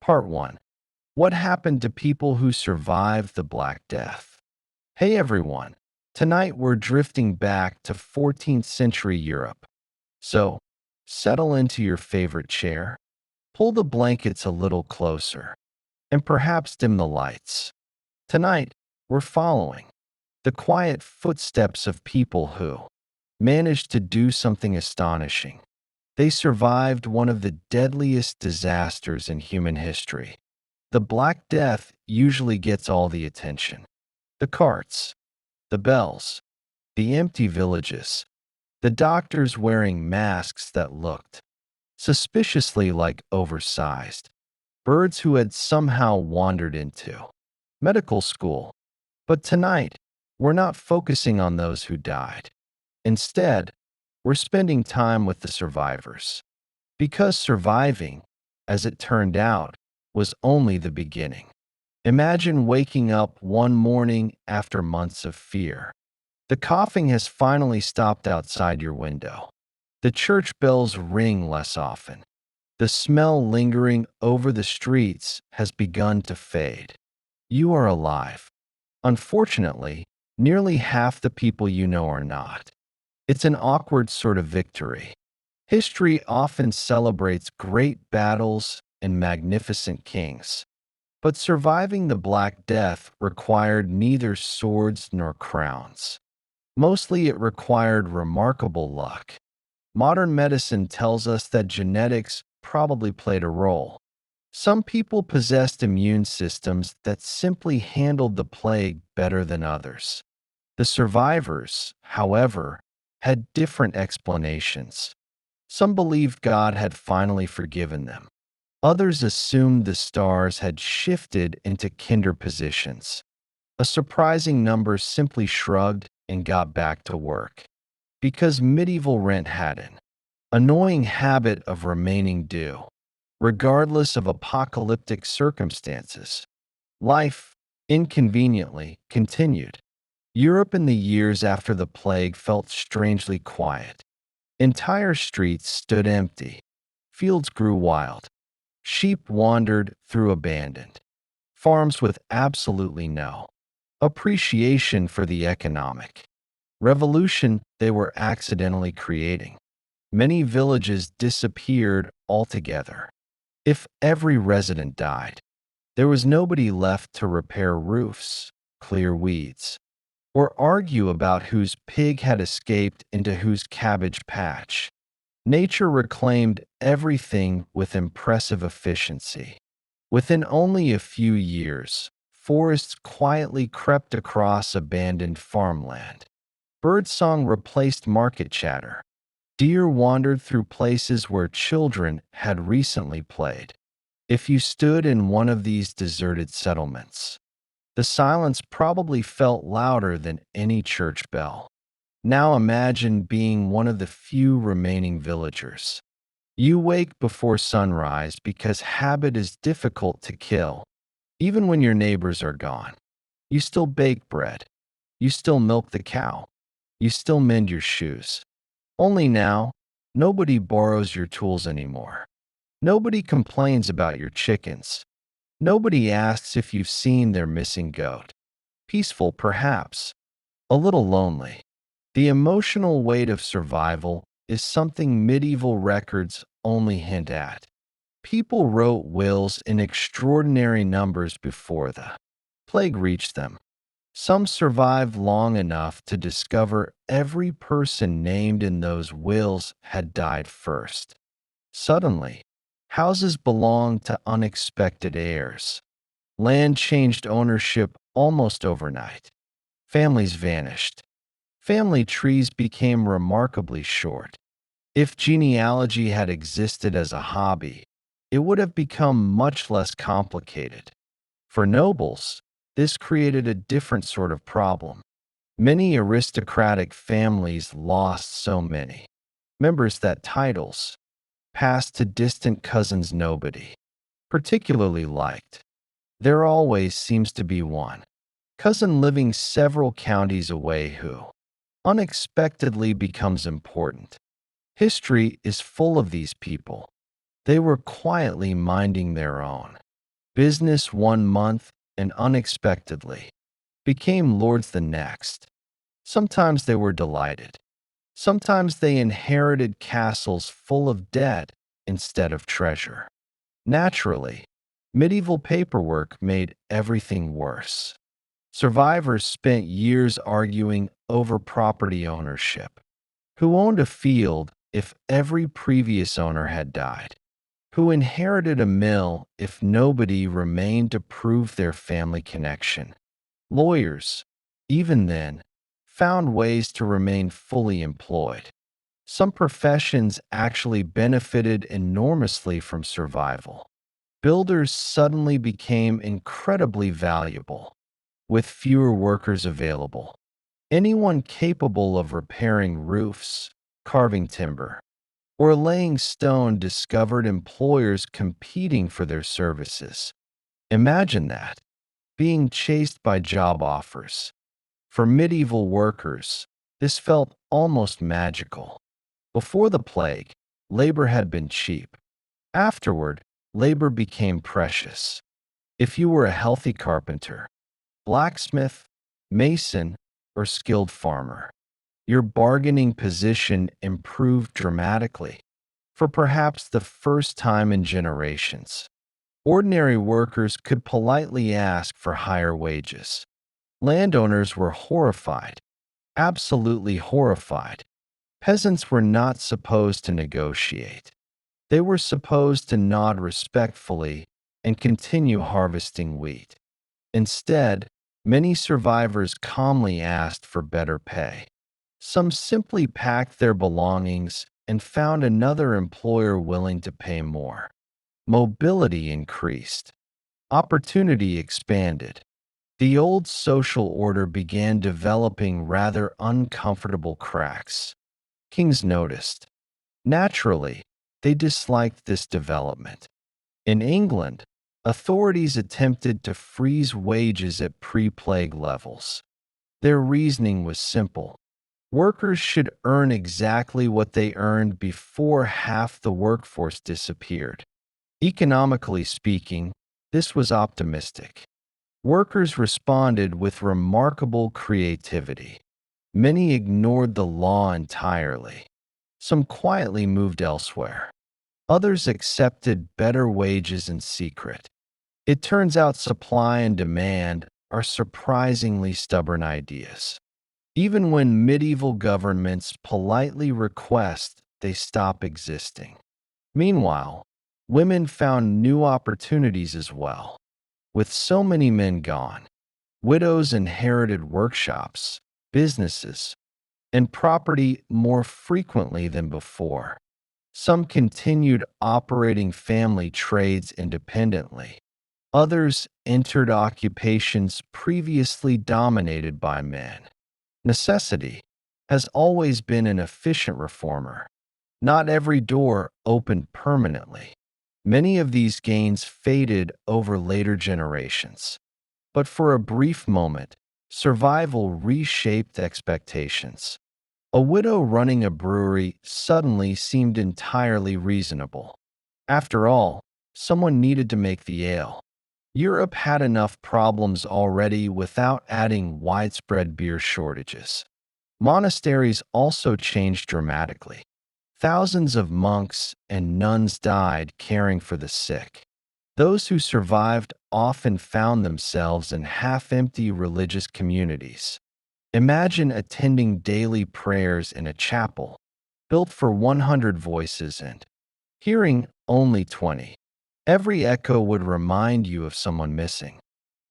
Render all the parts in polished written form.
Part 1. What happened to people who survived the Black Death? Hey everyone. Tonight we're drifting back to 14th century Europe. So, settle into your favorite chair, pull the blankets a little closer, and perhaps dim the lights. Tonight, we're following the quiet footsteps of people who managed to do something astonishing. They survived one of the deadliest disasters in human history. The Black Death usually gets all the attention. The carts, the bells, the empty villages, the doctors wearing masks that looked suspiciously like oversized birds who had somehow wandered into medical school. But tonight, we're not focusing on those who died. Instead, we're spending time with the survivors. Because surviving, as it turned out, was only the beginning. Imagine waking up one morning after months of fear. The coughing has finally stopped outside your window. The church bells ring less often. The smell lingering over the streets has begun to fade. You are alive. Unfortunately, nearly half the people you know are not. It's an awkward sort of victory. History often celebrates great battles and magnificent kings. But surviving the Black Death required neither swords nor crowns. Mostly it required remarkable luck. Modern medicine tells us that genetics probably played a role. Some people possessed immune systems that simply handled the plague better than others. The survivors, however, had different explanations. Some believed God had finally forgiven them. Others assumed the stars had shifted into kinder positions. A surprising number simply shrugged and got back to work. Because medieval rent had an annoying habit of remaining due, regardless of apocalyptic circumstances. Life, inconveniently, continued. Europe in the years after the plague felt strangely quiet. Entire streets stood empty. Fields grew wild. Sheep wandered through abandoned farms with absolutely no appreciation for the economic revolution they were accidentally creating. Many villages disappeared altogether. If every resident died, there was nobody left to repair roofs, clear weeds, or argue about whose pig had escaped into whose cabbage patch. Nature reclaimed everything with impressive efficiency. Within only a few years, forests quietly crept across abandoned farmland. Birdsong replaced market chatter. Deer wandered through places where children had recently played. If you stood in one of these deserted settlements, the silence probably felt louder than any church bell. Now imagine being one of the few remaining villagers. You wake before sunrise because habit is difficult to kill. Even when your neighbors are gone, you still bake bread. You still milk the cow. You still mend your shoes. Only now, nobody borrows your tools anymore. Nobody complains about your chickens. Nobody asks if you've seen their missing goat. Peaceful, perhaps. A little lonely. The emotional weight of survival is something medieval records only hint at. People wrote wills in extraordinary numbers before the plague reached them. Some survived long enough to discover every person named in those wills had died first. Suddenly, houses belonged to unexpected heirs. Land changed ownership almost overnight. Families vanished. Family trees became remarkably short. If genealogy had existed as a hobby, it would have become much less complicated. For nobles, this created a different sort of problem. Many aristocratic families lost so many members that titles passed to distant cousins nobody particularly liked. There always seems to be one cousin living several counties away who unexpectedly becomes important. History is full of these people. They were quietly minding their own Business one month and unexpectedly became lords the next. Sometimes they were delighted. Sometimes they inherited castles full of debt instead of treasure. Naturally, medieval paperwork made everything worse. Survivors spent years arguing over property ownership. Who owned a field if every previous owner had died? Who inherited a mill if nobody remained to prove their family connection? Lawyers, even then, found ways to remain fully employed. Some professions actually benefited enormously from survival. Builders suddenly became incredibly valuable, with fewer workers available. Anyone capable of repairing roofs, carving timber, or laying stone discovered employers competing for their services. Imagine that, being chased by job offers. For medieval workers, this felt almost magical. Before the plague, labor had been cheap. Afterward, labor became precious. If you were a healthy carpenter, blacksmith, mason, or skilled farmer, your bargaining position improved dramatically. For perhaps the first time in generations, ordinary workers could politely ask for higher wages. Landowners were horrified, absolutely horrified. Peasants were not supposed to negotiate. They were supposed to nod respectfully and continue harvesting wheat. Instead, many survivors calmly asked for better pay. Some simply packed their belongings and found another employer willing to pay more. Mobility increased. Opportunity expanded. The old social order began developing rather uncomfortable cracks. Kings noticed. Naturally, they disliked this development. In England, authorities attempted to freeze wages at pre-plague levels. Their reasoning was simple. Workers should earn exactly what they earned before half the workforce disappeared. Economically speaking, this was optimistic. Workers responded with remarkable creativity. Many ignored the law entirely. Some quietly moved elsewhere. Others accepted better wages in secret. It turns out supply and demand are surprisingly stubborn ideas. Even when medieval governments politely request they stop existing. Meanwhile, women found new opportunities as well. With so many men gone, widows inherited workshops, businesses, and property more frequently than before. Some continued operating family trades independently. Others entered occupations previously dominated by men. Necessity has always been an efficient reformer. Not every door opened permanently. Many of these gains faded over later generations. But for a brief moment, survival reshaped expectations. A widow running a brewery suddenly seemed entirely reasonable. After all, someone needed to make the ale. Europe had enough problems already without adding widespread beer shortages. Monasteries also changed dramatically. Thousands of monks and nuns died caring for the sick. Those who survived often found themselves in half-empty religious communities. Imagine attending daily prayers in a chapel built for 100 voices and hearing only 20. Every echo would remind you of someone missing.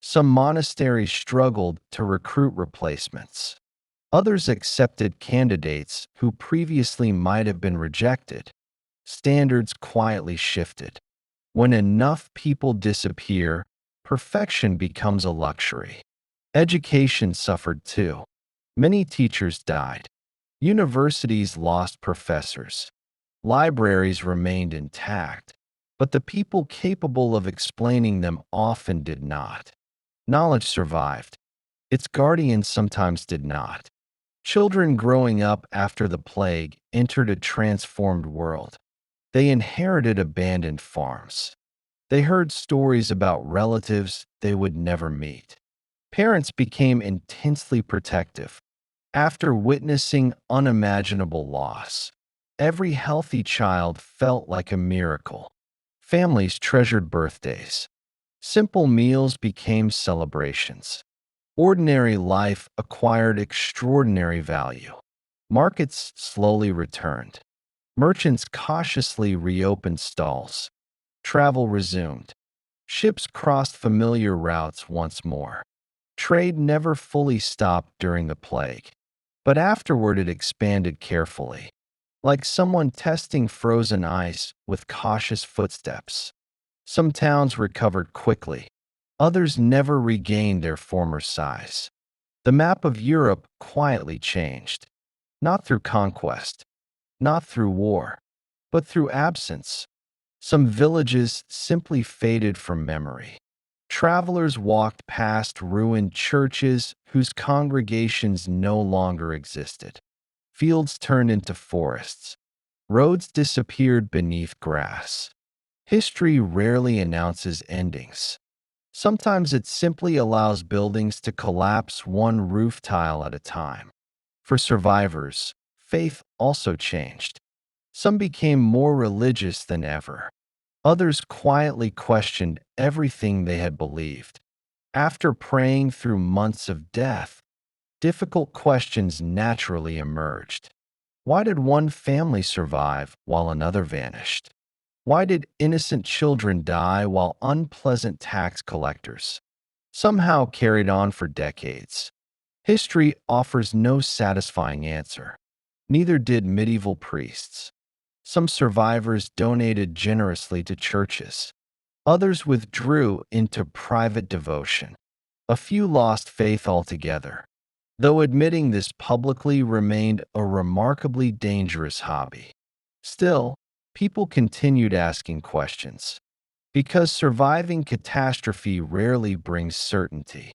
Some monasteries struggled to recruit replacements. Others accepted candidates who previously might have been rejected. Standards quietly shifted. When enough people disappear, perfection becomes a luxury. Education suffered too. Many teachers died. Universities lost professors. Libraries remained intact, but the people capable of explaining them often did not. Knowledge survived. Its guardians sometimes did not. Children growing up after the plague entered a transformed world. They inherited abandoned farms. They heard stories about relatives they would never meet. Parents became intensely protective after witnessing unimaginable loss. Every healthy child felt like a miracle. Families treasured birthdays. Simple meals became celebrations. Ordinary life acquired extraordinary value. Markets slowly returned. Merchants cautiously reopened stalls. Travel resumed. Ships crossed familiar routes once more. Trade never fully stopped during the plague, but afterward it expanded carefully, like someone testing frozen ice with cautious footsteps. Some towns recovered quickly, others never regained their former size. The map of Europe quietly changed, not through conquest, not through war, but through absence. Some villages simply faded from memory. Travelers walked past ruined churches whose congregations no longer existed. Fields turned into forests. Roads disappeared beneath grass. History rarely announces endings. Sometimes it simply allows buildings to collapse one roof tile at a time. For survivors, faith also changed. Some became more religious than ever. Others quietly questioned everything they had believed. After praying through months of death, difficult questions naturally emerged. Why did one family survive while another vanished? Why did innocent children die while unpleasant tax collectors somehow carried on for decades? History offers no satisfying answer. Neither did medieval priests. Some survivors donated generously to churches. Others withdrew into private devotion. A few lost faith altogether, though admitting this publicly remained a remarkably dangerous hobby. Still, people continued asking questions. Because surviving catastrophe rarely brings certainty,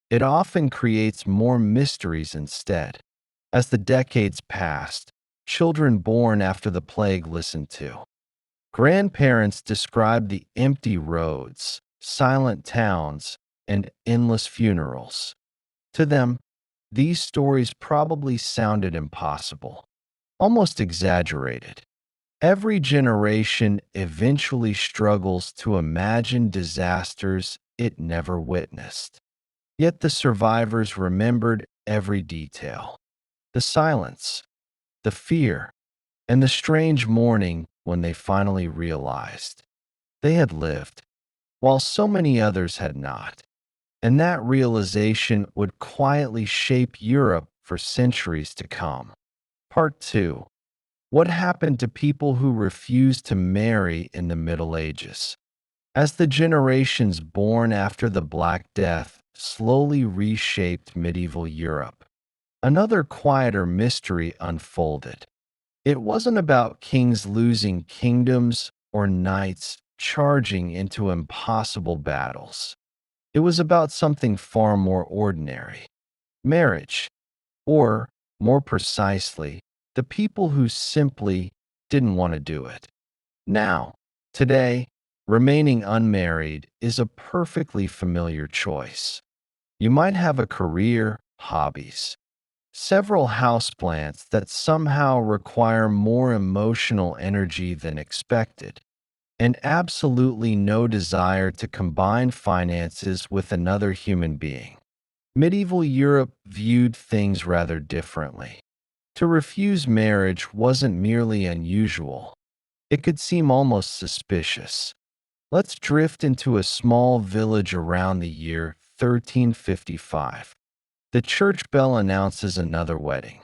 it often creates more mysteries instead. As the decades passed, children born after the plague listened to. Grandparents described the empty roads, silent towns, and endless funerals. To them, these stories probably sounded impossible, almost exaggerated. Every generation eventually struggles to imagine disasters it never witnessed. Yet the survivors remembered every detail: the silence, the fear, and the strange morning when they finally realized they had lived, while so many others had not. And that realization would quietly shape Europe for centuries to come. Part 2. What happened to people who refused to marry in the Middle Ages? As the generations born after the Black Death slowly reshaped medieval Europe, another quieter mystery unfolded. It wasn't about kings losing kingdoms or knights charging into impossible battles. It was about something far more ordinary: marriage, or, more precisely, the people who simply didn't want to do it. Now, today, remaining unmarried is a perfectly familiar choice. You might have a career, hobbies, several houseplants that somehow require more emotional energy than expected, and absolutely no desire to combine finances with another human being. Medieval Europe viewed things rather differently. To refuse marriage wasn't merely unusual, it could seem almost suspicious. Let's drift into a small village around the year 1355. The church bell announces another wedding.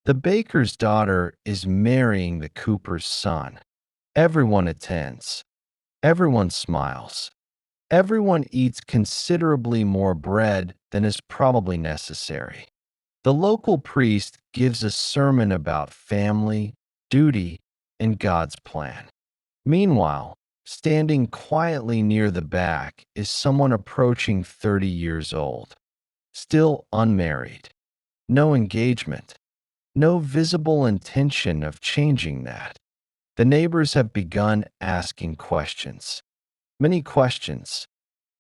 The baker's daughter is marrying the cooper's son. Everyone attends. Everyone smiles. Everyone eats considerably more bread than is probably necessary. The local priest gives a sermon about family, duty, and God's plan. Meanwhile, standing quietly near the back is someone approaching 30 years old, still unmarried. No engagement, no visible intention of changing that. The neighbors have begun asking questions. Many questions,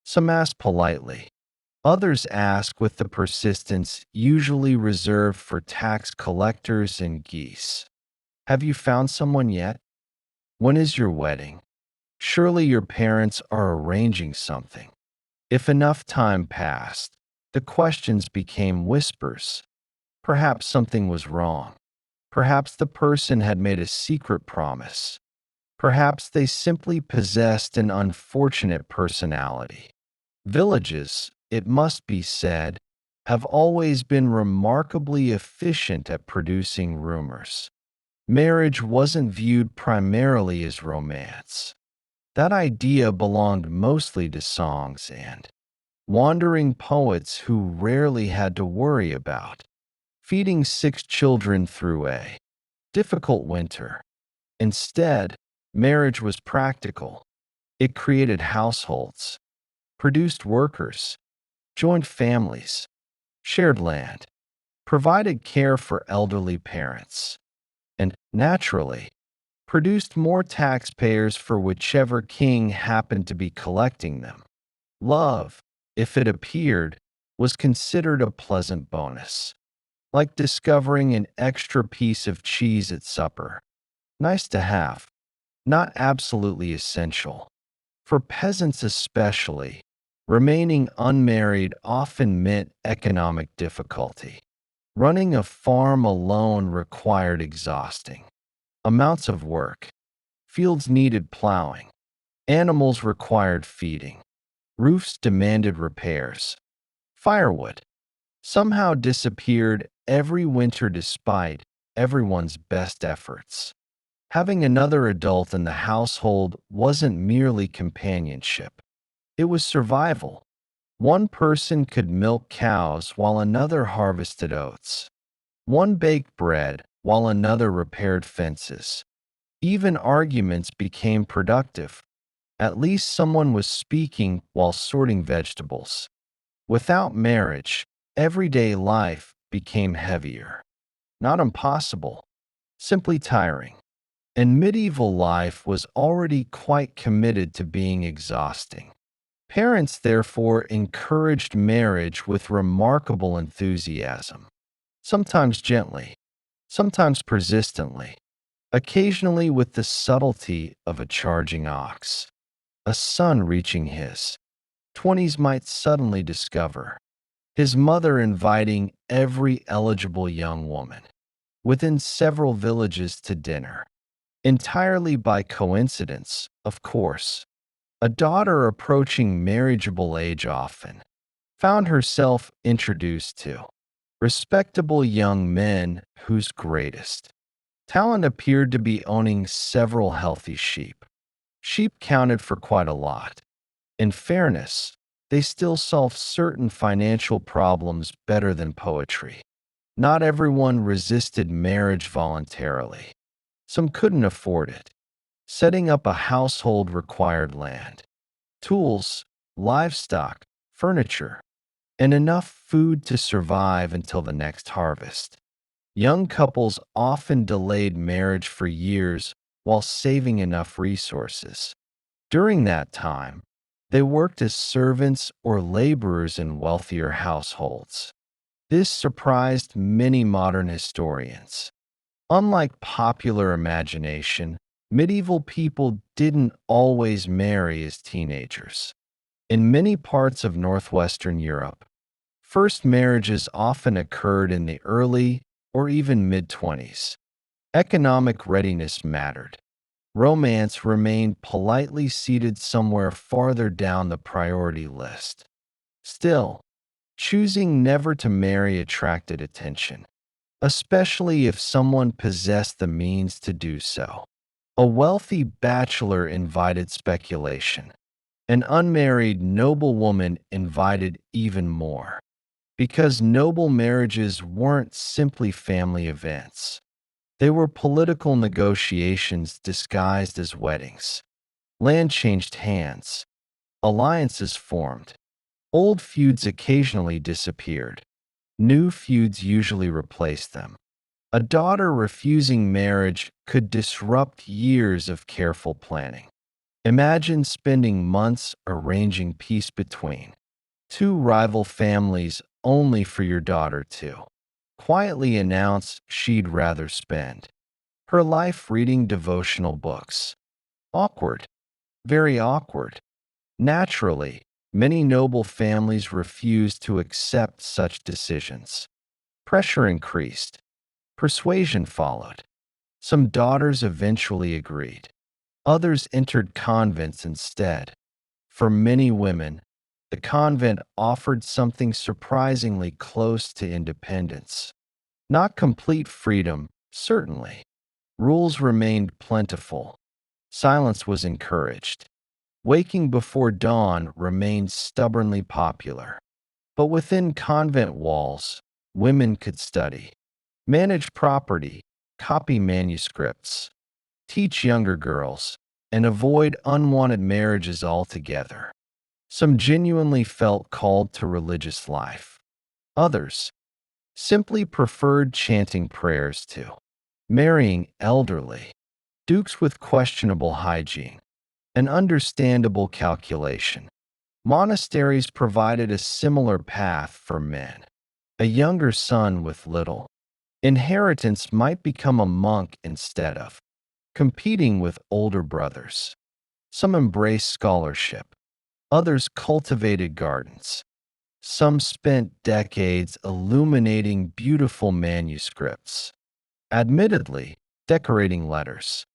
some asked politely, others asked with the persistence usually reserved for tax collectors and geese. Have you found someone yet? When is your wedding? Surely your parents are arranging something. If enough time passed, the questions became whispers. Perhaps something was wrong. Perhaps the person had made a secret promise. Perhaps they simply possessed an unfortunate personality. Villages, it must be said, have always been remarkably efficient at producing rumors. Marriage wasn't viewed primarily as romance. That idea belonged mostly to songs and wandering poets who rarely had to worry about feeding 6 children through a difficult winter. Instead, marriage was practical. It created households, produced workers, joined families, shared land, provided care for elderly parents, and, naturally, produced more taxpayers for whichever king happened to be collecting them. Love, if it appeared, was considered a pleasant bonus, like discovering an extra piece of cheese at supper. Nice to have, not absolutely essential. For peasants especially, remaining unmarried often meant economic difficulty. Running a farm alone required exhausting amounts of work. Fields needed plowing. Animals required feeding. Roofs demanded repairs. Firewood somehow disappeared every winter despite everyone's best efforts. Having another adult in the household wasn't merely companionship, it was survival. One person could milk cows while another harvested oats. One baked bread while another repaired fences. Even arguments became productive. At least someone was speaking while sorting vegetables. Without marriage, everyday life became heavier. Not impossible, simply tiring. And medieval life was already quite committed to being exhausting. Parents therefore encouraged marriage with remarkable enthusiasm, sometimes gently, sometimes persistently, occasionally with the subtlety of a charging ox. A son reaching his 20s might suddenly discover his mother inviting every eligible young woman within several villages to dinner. Entirely by coincidence, of course. A daughter approaching marriageable age often found herself introduced to respectable young men whose greatest talent appeared to be owning several healthy sheep. Sheep counted for quite a lot. In fairness, they still solved certain financial problems better than poetry. Not everyone resisted marriage voluntarily. Some couldn't afford it. Setting up a household required land, tools, livestock, furniture, and enough food to survive until the next harvest. Young couples often delayed marriage for years while saving enough resources. During that time, they worked as servants or laborers in wealthier households. This surprised many modern historians. Unlike popular imagination, medieval people didn't always marry as teenagers. In many parts of northwestern Europe, first marriages often occurred in the early or even mid-20s. Economic readiness mattered. Romance remained politely seated somewhere farther down the priority list. Still, choosing never to marry attracted attention, especially if someone possessed the means to do so. A wealthy bachelor invited speculation. An unmarried noblewoman invited even more. Because noble marriages weren't simply family events. They were political negotiations disguised as weddings. Land changed hands. Alliances formed. Old feuds occasionally disappeared. New feuds usually replaced them. A daughter refusing marriage could disrupt years of careful planning. Imagine spending months arranging peace between two rival families only for your daughter to quietly announce she'd rather spend her life reading devotional books. Awkward, very awkward. Naturally, many noble families refused to accept such decisions. Pressure increased. Persuasion followed. Some daughters eventually agreed. Others entered convents instead. For many women, the convent offered something surprisingly close to independence. Not complete freedom, certainly. Rules remained plentiful. Silence was encouraged. Waking before dawn remained stubbornly popular. But within convent walls, women could study, manage property, copy manuscripts, teach younger girls, and avoid unwanted marriages altogether. Some genuinely felt called to religious life. Others simply preferred chanting prayers to marrying elderly dukes with questionable hygiene, an understandable calculation. Monasteries provided a similar path for men. A younger son with little inheritance might become a monk instead of competing with older brothers. Some embraced scholarship, others cultivated gardens. Some spent decades illuminating beautiful manuscripts, admittedly, decorating letters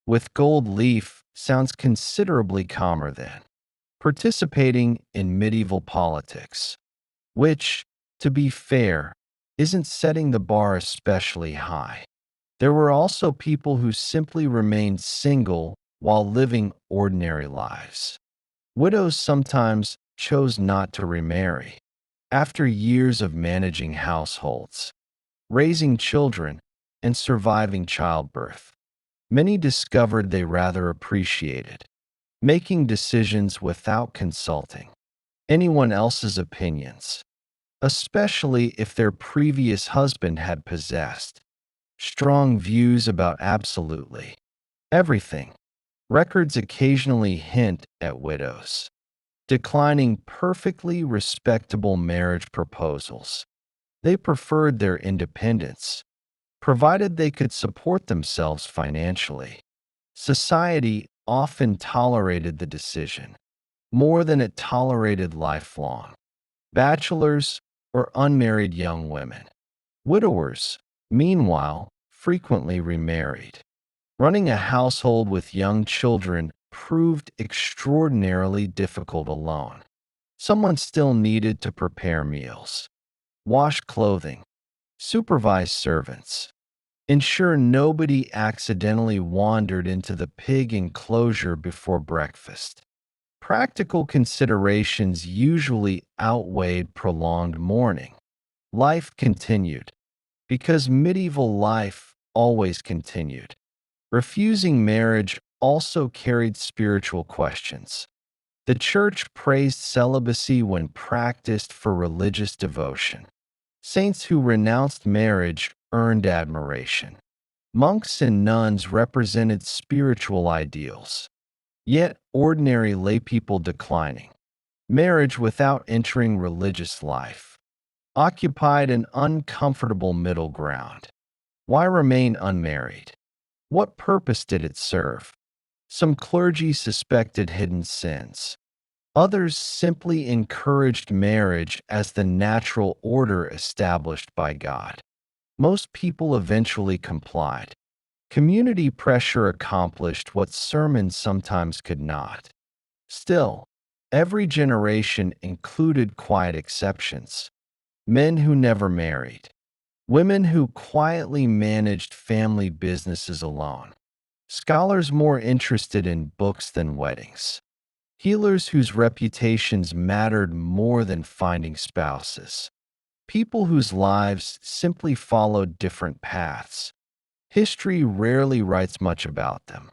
with gold leaf sounds considerably calmer than participating in medieval politics, which, to be fair, isn't setting the bar especially high. There were also people who simply remained single while living ordinary lives. Widows sometimes chose not to remarry. After years of managing households, raising children, and surviving childbirth, many discovered they rather appreciated making decisions without consulting anyone else's opinions, especially if their previous husband had possessed strong views about absolutely everything. Records occasionally hint at widows declining perfectly respectable marriage proposals. They preferred their independence, provided they could support themselves financially. Society often tolerated the decision more than it tolerated lifelong bachelors or unmarried young women. Widowers, meanwhile, frequently remarried. Running a household with young children proved extraordinarily difficult alone. Someone still needed to prepare meals, wash clothing, supervise servants, ensure nobody accidentally wandered into the pig enclosure before breakfast. Practical considerations usually outweighed prolonged mourning. Life continued, because medieval life always continued. Refusing marriage also carried spiritual questions. The Church praised celibacy when practiced for religious devotion. Saints who renounced marriage earned admiration. Monks and nuns represented spiritual ideals, yet ordinary laypeople declining. Marriage without entering religious life occupied an uncomfortable middle ground. Why remain unmarried? What purpose did it serve? Some clergy suspected hidden sins. Others simply encouraged marriage as the natural order established by God. Most people eventually complied. Community pressure accomplished what sermons sometimes could not. Still, every generation included quiet exceptions. Men who never married, women who quietly managed family businesses alone, scholars more interested in books than weddings, healers whose reputations mattered more than finding spouses, people whose lives simply followed different paths. History rarely writes much about them.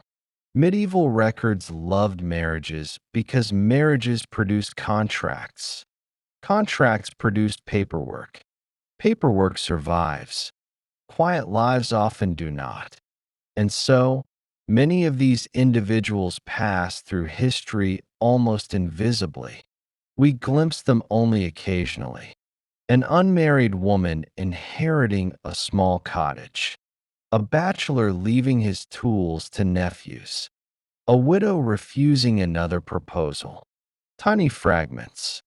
Medieval records loved marriages because marriages produced contracts. Contracts produced paperwork. Paperwork survives. Quiet lives often do not. And so, Many of these individuals pass through history almost invisibly. We glimpse them only occasionally. An unmarried woman inheriting a small cottage, a bachelor leaving his tools to nephews, a widow refusing another proposal. Tiny fragments,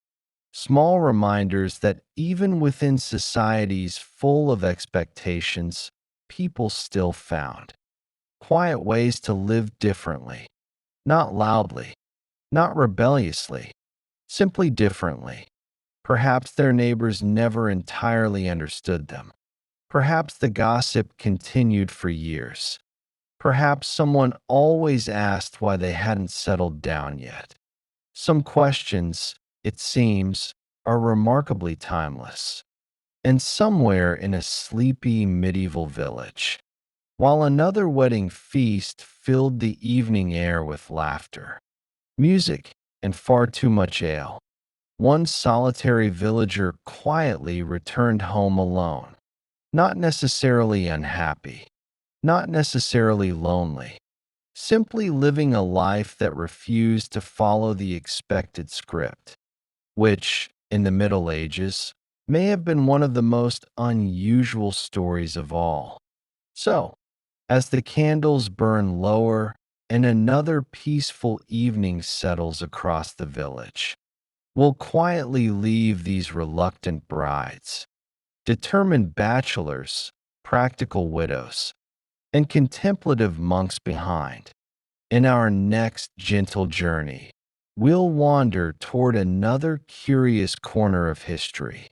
small reminders that even within societies full of expectations, people still found quiet ways to live differently, not loudly, not rebelliously, simply differently. Perhaps their neighbors never entirely understood them. Perhaps the gossip continued for years. Perhaps someone always asked why they hadn't settled down yet. Some questions, it seems, are remarkably timeless. And somewhere in a sleepy medieval village, while another wedding feast filled the evening air with laughter, music, and far too much ale, one solitary villager quietly returned home alone, not necessarily unhappy, not necessarily lonely, simply living a life that refused to follow the expected script, which, in the Middle Ages, may have been one of the most unusual stories of all. So, as the candles burn lower and another peaceful evening settles across the village, we'll quietly leave these reluctant brides, determined bachelors, practical widows, and contemplative monks behind. In our next gentle journey, we'll wander toward another curious corner of history,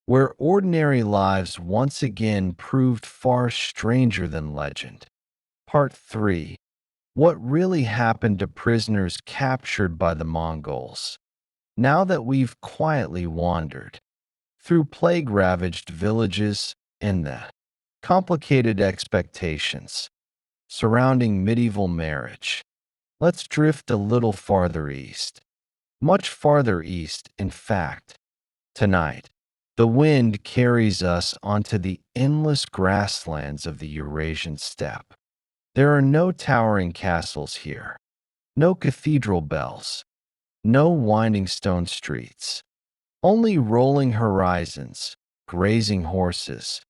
where ordinary lives once again proved far stranger than legend. Part 3. What really happened to prisoners captured by the Mongols? Now that we've quietly wandered through plague-ravaged villages and the complicated expectations surrounding medieval marriage, let's drift a little farther east. Much farther east, in fact. Tonight, the wind carries us onto the endless grasslands of the Eurasian steppe. There are no towering castles here, no cathedral bells, no winding stone streets, only rolling horizons, grazing horses,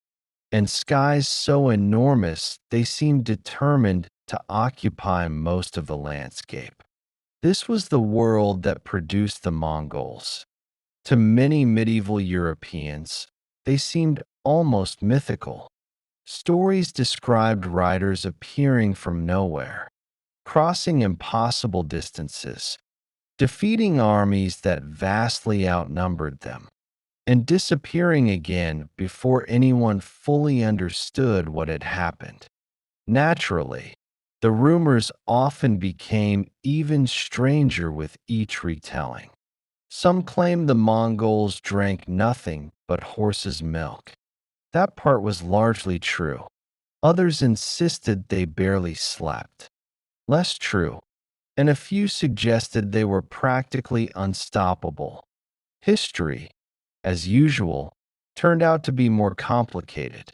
and skies so enormous they seem determined to occupy most of the landscape. This was the world that produced the Mongols. To many medieval Europeans, they seemed almost mythical. Stories described riders appearing from nowhere, crossing impossible distances, defeating armies that vastly outnumbered them, and disappearing again before anyone fully understood what had happened. Naturally, the rumors often became even stranger with each retelling. Some claimed the Mongols drank nothing but horse's milk. That part was largely true. Others insisted they barely slept. Less true, and a few suggested they were practically unstoppable. History, as usual, turned out to be more complicated.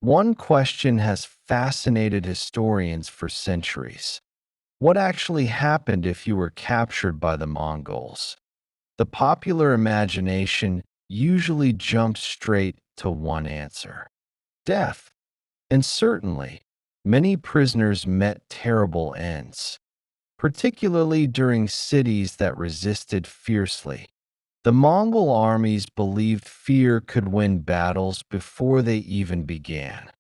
One question has fascinated historians for centuries. What actually happened if you were captured by the Mongols? The popular imagination usually jumps straight to one answer: death. And certainly, many prisoners met terrible ends, particularly during cities that resisted fiercely. The Mongol armies believed fear could win battles before they even began.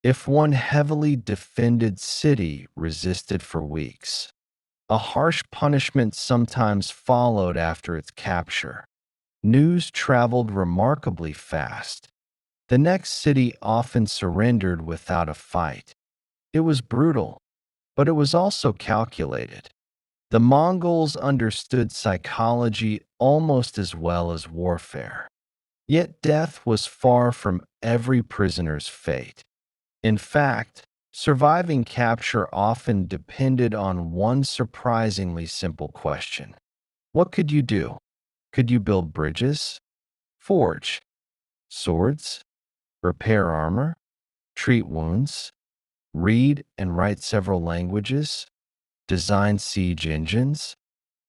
If one heavily defended city resisted for weeks, a harsh punishment sometimes followed after its capture. News traveled remarkably fast. The next city often surrendered without a fight. It was brutal, but it was also calculated. The Mongols understood psychology almost as well as warfare. Yet death was far from every prisoner's fate. In fact, surviving capture often depended on one surprisingly simple question: what could you do? Could you build bridges? Forge? Swords? Repair armor? Treat wounds? Read and write several languages? Design siege engines?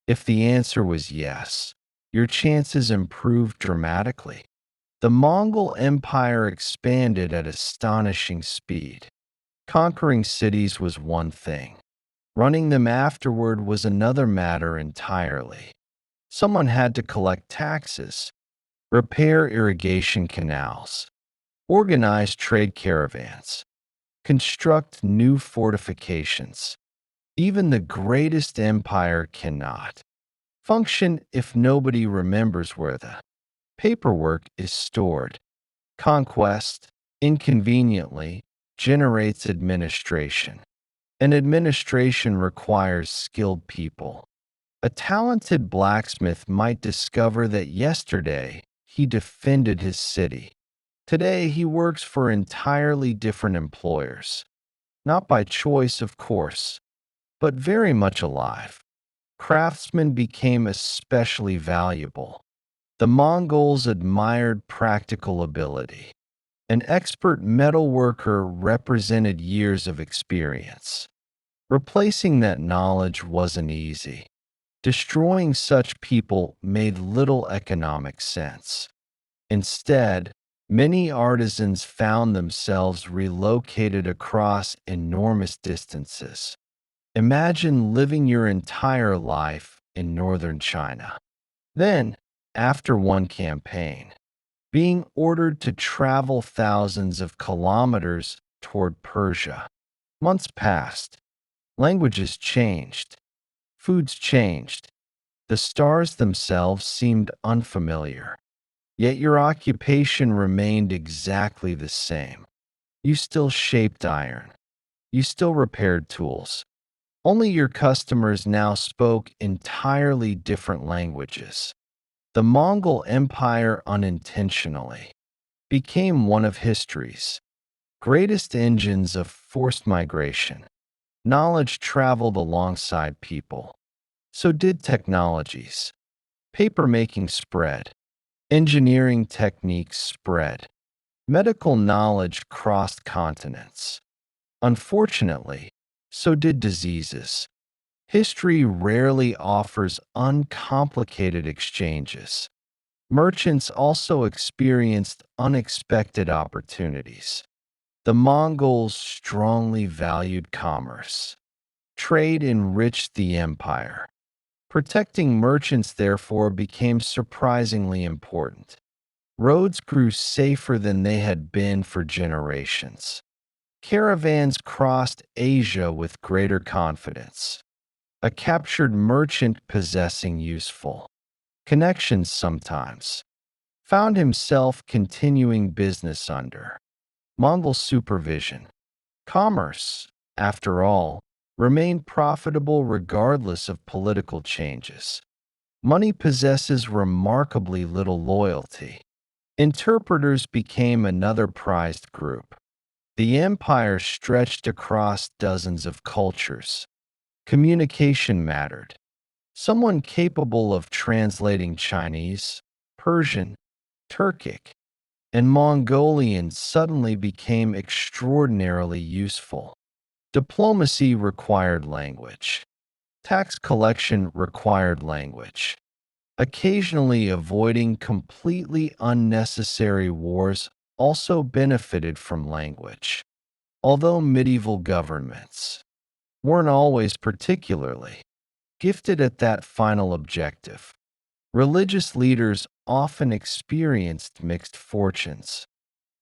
If the answer was yes, your chances improved dramatically. The Mongol Empire expanded at astonishing speed. Conquering cities was one thing. Running them afterward was another matter entirely. Someone had to collect taxes, repair irrigation canals, organize trade caravans, construct new fortifications. Even the greatest empire cannot function if nobody remembers where the paperwork is stored. Conquest, inconveniently, generates administration, and administration requires skilled people. A talented blacksmith might discover that yesterday he defended his city. Today he works for entirely different employers. Not by choice, of course, but very much alive. Craftsmen became especially valuable. The Mongols admired practical ability. An expert metalworker represented years of experience. Replacing that knowledge wasn't easy. Destroying such people made little economic sense. Instead, many artisans found themselves relocated across enormous distances. Imagine living your entire life in northern China. Then, after one campaign, being ordered to travel thousands of kilometers toward Persia. Months passed. Languages changed. Foods changed. The stars themselves seemed unfamiliar. Yet your occupation remained exactly the same. You still shaped iron. You still repaired tools. Only your customers now spoke entirely different languages. The Mongol Empire unintentionally became one of history's greatest engines of forced migration. Knowledge traveled alongside people. So did technologies. Papermaking spread. Engineering techniques spread. Medical knowledge crossed continents. Unfortunately, so did diseases. History rarely offers uncomplicated exchanges. Merchants also experienced unexpected opportunities. The Mongols strongly valued commerce. Trade enriched the empire. Protecting merchants, therefore, became surprisingly important. Roads grew safer than they had been for generations. Caravans crossed Asia with greater confidence. A captured merchant possessing useful connections sometimes found himself continuing business under Mongol supervision. Commerce, after all, remained profitable regardless of political changes. Money possesses remarkably little loyalty. Interpreters became another prized group. The empire stretched across dozens of cultures. Communication mattered. Someone capable of translating Chinese, Persian, Turkic, and Mongolian suddenly became extraordinarily useful. Diplomacy required language. Tax collection required language. Occasionally avoiding completely unnecessary wars also benefited from language. Although medieval governments weren't always particularly gifted at that final objective, religious leaders often experienced mixed fortunes.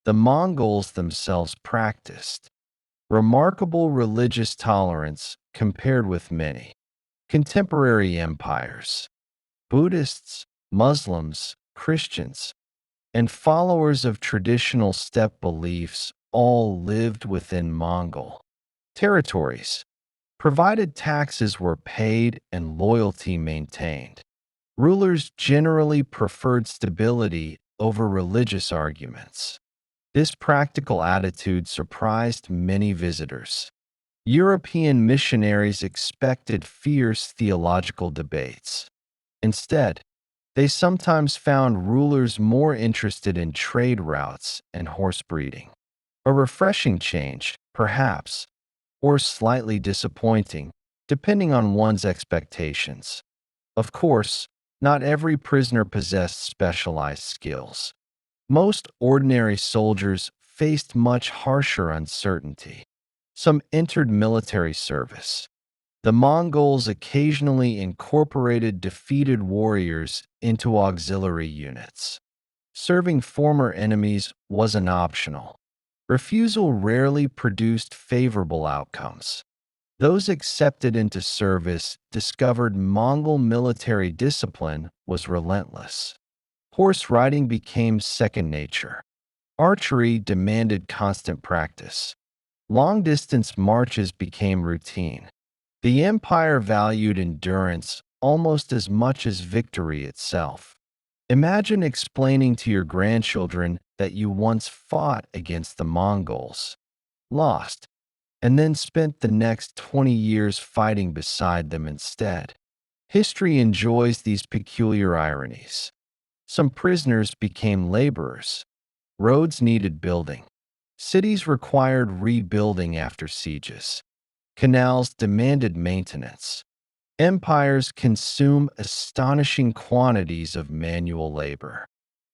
The Mongols themselves practiced remarkable religious tolerance compared with many contemporary empires. Buddhists, Muslims, Christians, and followers of traditional steppe beliefs all lived within Mongol territories, provided taxes were paid and loyalty maintained. Rulers generally preferred stability over religious arguments. This practical attitude surprised many visitors. European missionaries expected fierce theological debates. Instead, they sometimes found rulers more interested in trade routes and horse breeding. A refreshing change, perhaps, or slightly disappointing, depending on one's expectations. Of course, not every prisoner possessed specialized skills. Most ordinary soldiers faced much harsher uncertainty. Some entered military service. The Mongols occasionally incorporated defeated warriors into auxiliary units. Serving former enemies wasn't optional. Refusal rarely produced favorable outcomes. Those accepted into service discovered Mongol military discipline was relentless. Horse riding became second nature. Archery demanded constant practice. Long-distance marches became routine. The empire valued endurance almost as much as victory itself. Imagine explaining to your grandchildren that you once fought against the Mongols, lost, and then spent the next 20 years fighting beside them instead. History enjoys these peculiar ironies. Some prisoners became laborers. Roads needed building. Cities required rebuilding after sieges. Canals demanded maintenance. Empires consume astonishing quantities of manual labor.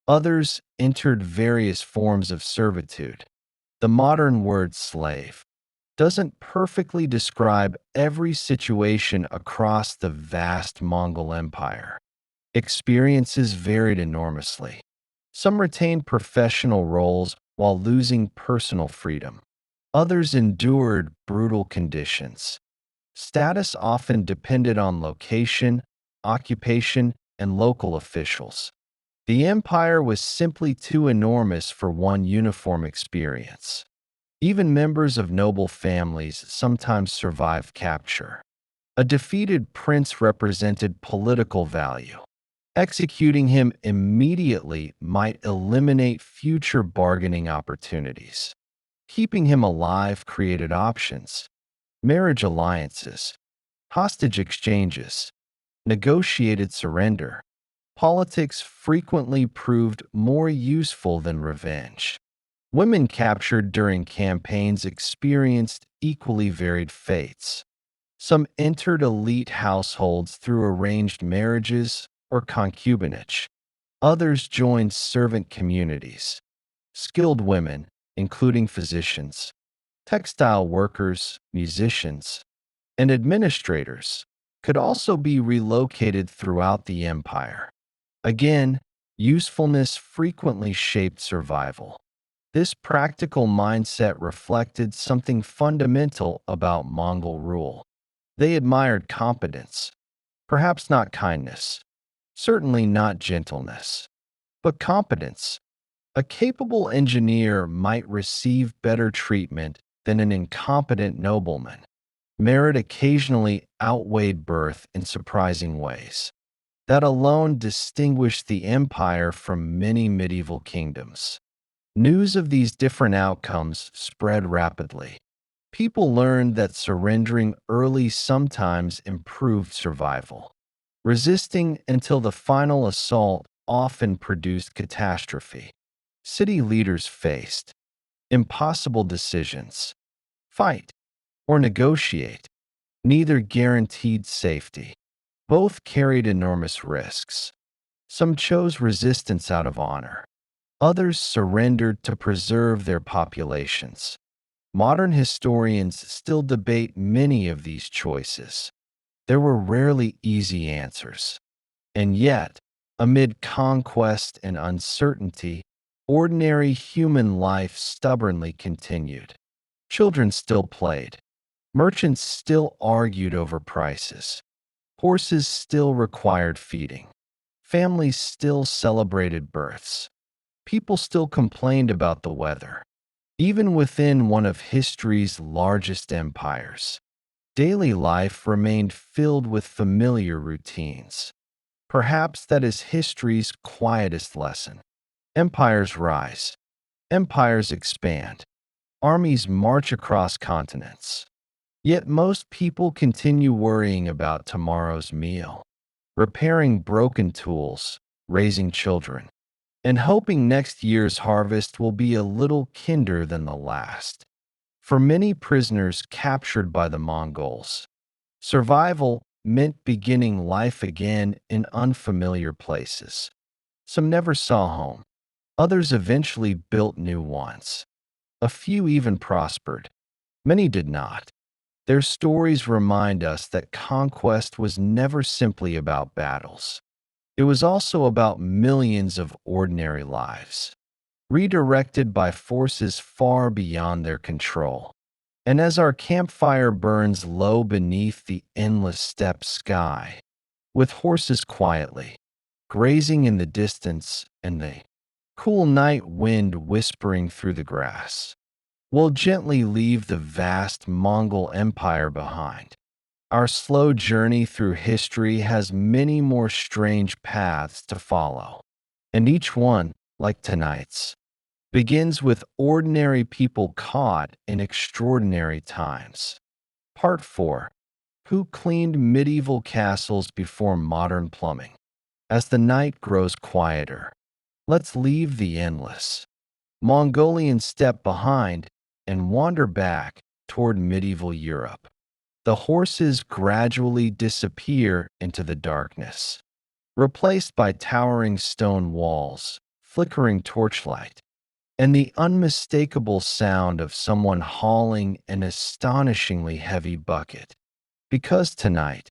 Others entered various forms of servitude. The modern word slave doesn't perfectly describe every situation across the vast Mongol Empire. Experiences varied enormously. Some retained professional roles while losing personal freedom. Others endured brutal conditions. Status often depended on location, occupation, and local officials. The empire was simply too enormous for one uniform experience. Even members of noble families sometimes survived capture. A defeated prince represented political value. Executing him immediately might eliminate future bargaining opportunities. Keeping him alive created options, marriage alliances, hostage exchanges, negotiated surrender. Politics frequently proved more useful than revenge. Women captured during campaigns experienced equally varied fates. Some entered elite households through arranged marriages or concubinage. Others joined servant communities. Skilled women, including physicians, textile workers, musicians, and administrators, could also be relocated throughout the empire. Again, usefulness frequently shaped survival. This practical mindset reflected something fundamental about Mongol rule. They admired competence, perhaps not kindness, certainly not gentleness, but competence. A capable engineer might receive better treatment than an incompetent nobleman. Merit occasionally outweighed birth in surprising ways. That alone distinguished the empire from many medieval kingdoms. News of these different outcomes spread rapidly. People learned that surrendering early sometimes improved survival. Resisting until the final assault often produced catastrophe. City leaders faced impossible decisions: fight or negotiate. Neither guaranteed safety. Both carried enormous risks. Some chose resistance out of honor. Others surrendered to preserve their populations. Modern historians still debate many of these choices. There were rarely easy answers. And yet, amid conquest and uncertainty, ordinary human life stubbornly continued. Children still played. Merchants still argued over prices. Horses still required feeding. Families still celebrated births. People still complained about the weather. Even within one of history's largest empires, daily life remained filled with familiar routines. Perhaps that is history's quietest lesson. Empires rise. Empires expand. Armies march across continents. Yet most people continue worrying about tomorrow's meal, repairing broken tools, raising children, and hoping next year's harvest will be a little kinder than the last. For many prisoners captured by the Mongols, survival meant beginning life again in unfamiliar places. Some never saw home. Others eventually built new ones. A few even prospered. Many did not. Their stories remind us that conquest was never simply about battles. It was also about millions of ordinary lives, redirected by forces far beyond their control. And as our campfire burns low beneath the endless steppe sky, with horses quietly grazing in the distance and the cool night wind whispering through the grass, we'll gently leave the vast Mongol Empire behind. Our slow journey through history has many more strange paths to follow, and each one, like tonight's, begins with ordinary people caught in extraordinary times. Part 4: Who cleaned medieval castles before modern plumbing? As the night grows quieter, let's leave the endless Mongolian steppe behind and wander back toward medieval Europe. The horses gradually disappear into the darkness, replaced by towering stone walls, flickering torchlight, and the unmistakable sound of someone hauling an astonishingly heavy bucket. Because tonight,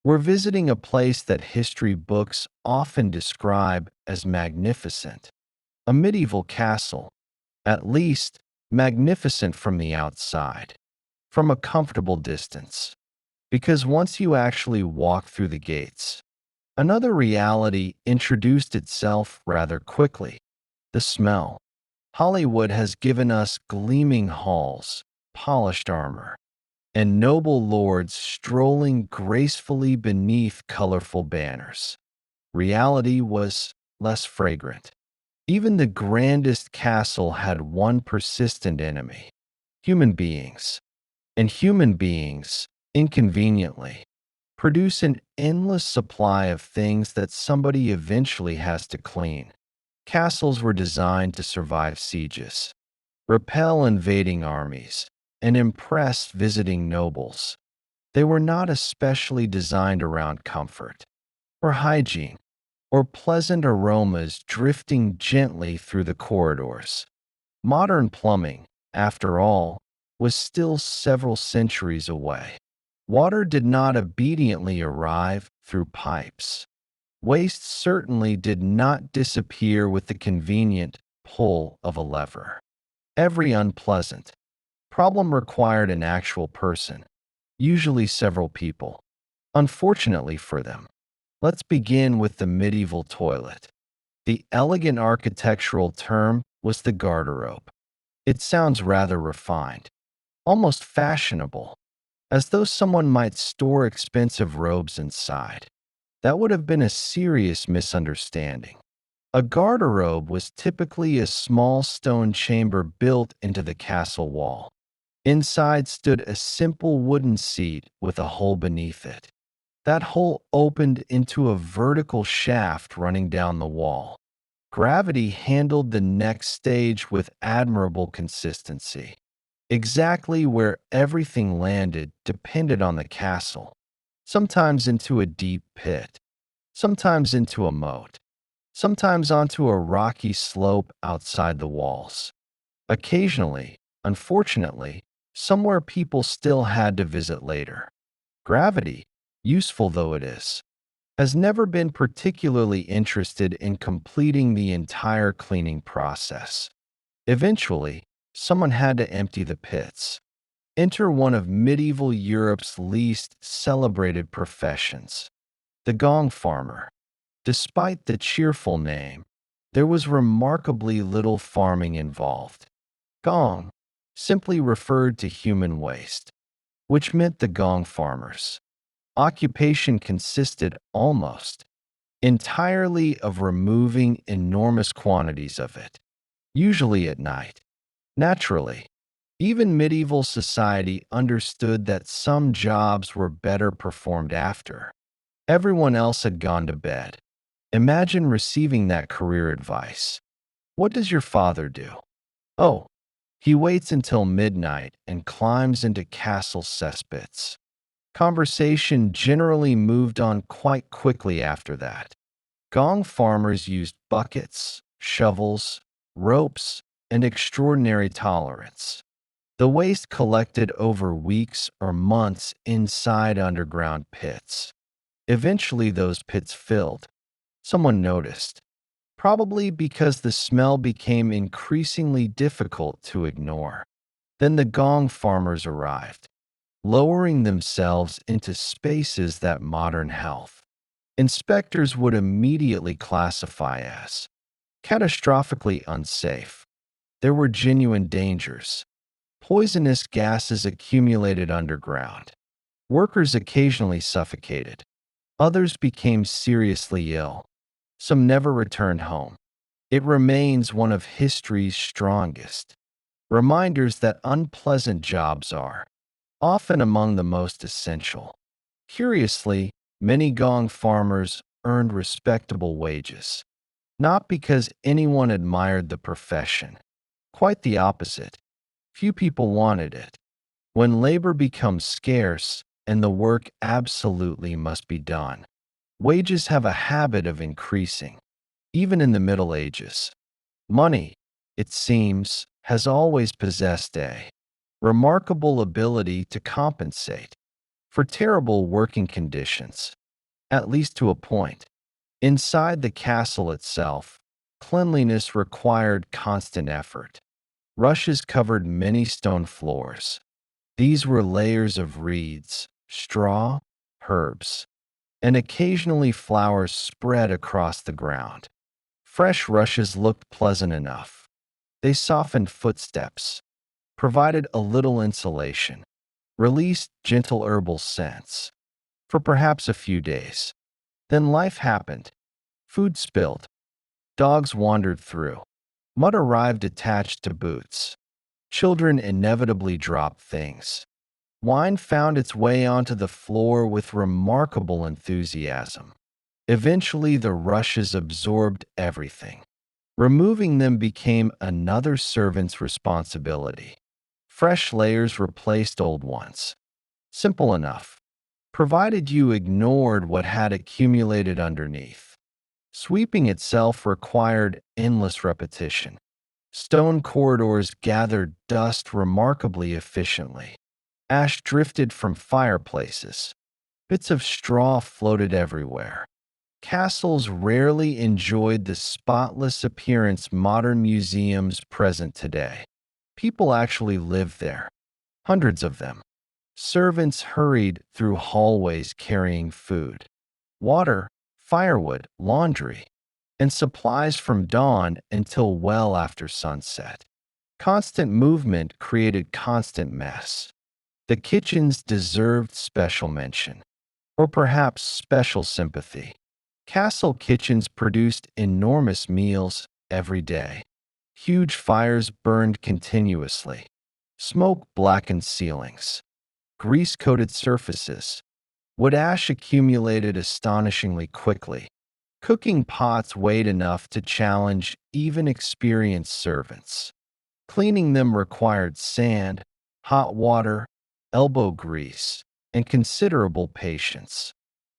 we're visiting a place that history books often describe as magnificent, a medieval castle, at least magnificent from the outside, from a comfortable distance. Because once you actually walk through the gates, another reality introduced itself rather quickly: the smell. Hollywood has given us gleaming halls, polished armor, and noble lords strolling gracefully beneath colorful banners. Reality was less fragrant. Even the grandest castle had one persistent enemy: human beings. And human beings, inconveniently, produce an endless supply of things that somebody eventually has to clean. Castles were designed to survive sieges, repel invading armies, and impress visiting nobles. They were not especially designed around comfort, or hygiene, or pleasant aromas drifting gently through the corridors. Modern plumbing, after all, was still several centuries away. Water did not obediently arrive through pipes. Waste certainly did not disappear with the convenient pull of a lever. Every unpleasant problem required an actual person, usually several people. Unfortunately for them, let's begin with the medieval toilet. The elegant architectural term was the garderobe. It sounds rather refined, almost fashionable, as though someone might store expensive robes inside. That would have been a serious misunderstanding. A garderobe was typically a small stone chamber built into the castle wall. Inside stood a simple wooden seat with a hole beneath it. That hole opened into a vertical shaft running down the wall. Gravity handled the next stage with admirable consistency. Exactly where everything landed depended on the castle, sometimes into a deep pit, sometimes into a moat, sometimes onto a rocky slope outside the walls. Occasionally, unfortunately, somewhere people still had to visit later. Gravity, useful though it is, has never been particularly interested in completing the entire cleaning process. Eventually, someone had to empty the pits. Enter one of medieval Europe's least celebrated professions: the gong farmer. Despite the cheerful name, there was remarkably little farming involved. Gong simply referred to human waste, which meant the gong farmers' occupation consisted almost entirely of removing enormous quantities of it, usually at night. Naturally, even medieval society understood that some jobs were better performed after everyone else had gone to bed. Imagine receiving that career advice. What does your father do? Oh, He waits until midnight and climbs into castle cesspits. Conversation generally moved on quite quickly after that. Gong farmers used buckets, shovels, ropes, and extraordinary tolerance. The waste collected over weeks or months inside underground pits. Eventually, those pits filled. Someone noticed, probably because the smell became increasingly difficult to ignore. Then the Gong farmers arrived, lowering themselves into spaces that modern health inspectors would immediately classify as catastrophically unsafe. There were genuine dangers. Poisonous gases accumulated underground. Workers occasionally suffocated. Others became seriously ill. Some never returned home. It remains one of history's strongest reminders that unpleasant jobs are often among the most essential. Curiously, many Gong farmers earned respectable wages, not because anyone admired the profession. Quite the opposite. Few people wanted it. When labor becomes scarce and the work absolutely must be done, wages have a habit of increasing. Even in the Middle Ages, money, it seems, has always possessed a remarkable ability to compensate for terrible working conditions, at least to a point. Inside the castle itself, cleanliness required constant effort. Rushes covered many stone floors. These were layers of reeds, straw, herbs, and occasionally flowers spread across the ground. Fresh rushes looked pleasant enough. They softened footsteps, provided a little insulation, released gentle herbal scents for perhaps a few days. Then life happened. Food spilled. Dogs wandered through. Mud arrived attached to boots. Children inevitably dropped things. Wine found its way onto the floor with remarkable enthusiasm. Eventually, the rushes absorbed everything. Removing them became another servant's responsibility. Fresh layers replaced old ones. Simple enough, provided you ignored what had accumulated underneath. Sweeping itself required endless repetition. Stone corridors gathered dust remarkably efficiently. Ash drifted from fireplaces. Bits of straw floated everywhere. Castles rarely enjoyed the spotless appearance modern museums present today. People actually lived there, hundreds of them. Servants hurried through hallways carrying food, water, firewood, laundry, and supplies from dawn until well after sunset. Constant movement created constant mess. The kitchens deserved special mention, or perhaps special sympathy. Castle kitchens produced enormous meals every day. Huge fires burned continuously. Smoke blackened ceilings. Grease-coated surfaces. Wood ash accumulated astonishingly quickly. Cooking pots weighed enough to challenge even experienced servants. Cleaning them required sand, hot water, elbow grease, and considerable patience.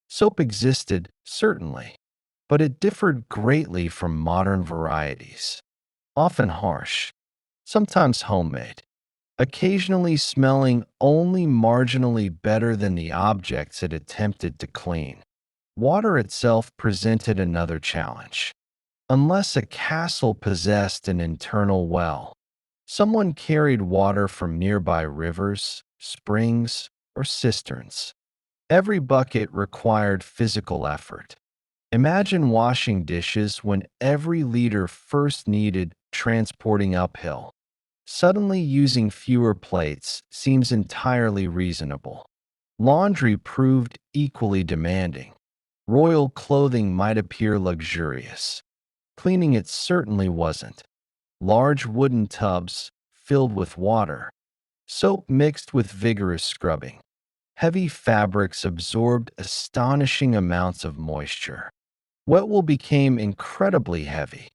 Soap existed, certainly, but it differed greatly from modern varieties. Often harsh, sometimes homemade, occasionally smelling only marginally better than the objects it attempted to clean. Water itself presented another challenge. Unless a castle possessed an internal well, someone carried water from nearby rivers, springs, or cisterns. Every bucket required physical effort. Imagine washing dishes when every liter first needed transporting uphill. Suddenly using fewer plates seems entirely reasonable. Laundry proved equally demanding. Royal clothing might appear luxurious. Cleaning it certainly wasn't. Large wooden tubs filled with water, soap mixed with vigorous scrubbing. Heavy fabrics absorbed astonishing amounts of moisture. Wet wool became incredibly heavy.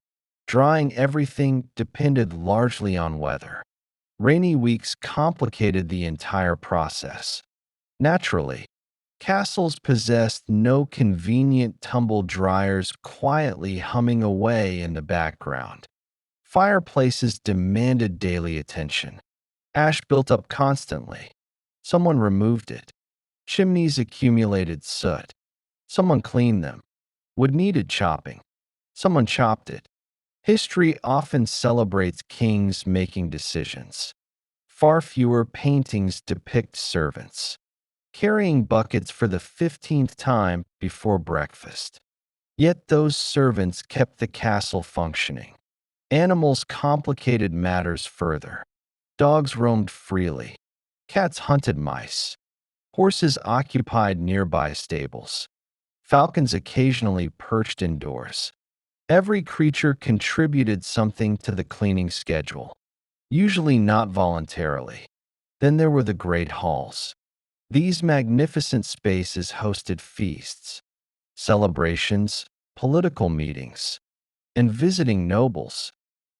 Drying everything depended largely on weather. Rainy weeks complicated the entire process. Naturally, castles possessed no convenient tumble dryers quietly humming away in the background. Fireplaces demanded daily attention. Ash built up constantly. Someone removed it. Chimneys accumulated soot. Someone cleaned them. Wood needed chopping. Someone chopped it. History often celebrates kings making decisions. Far fewer paintings depict servants carrying buckets for the 15th time before breakfast. Yet those servants kept the castle functioning. Animals complicated matters further. Dogs roamed freely. Cats hunted mice. Horses occupied nearby stables. Falcons occasionally perched indoors. Every creature contributed something to the cleaning schedule, usually not voluntarily. Then there were the great halls. These magnificent spaces hosted feasts, celebrations, political meetings, and visiting nobles.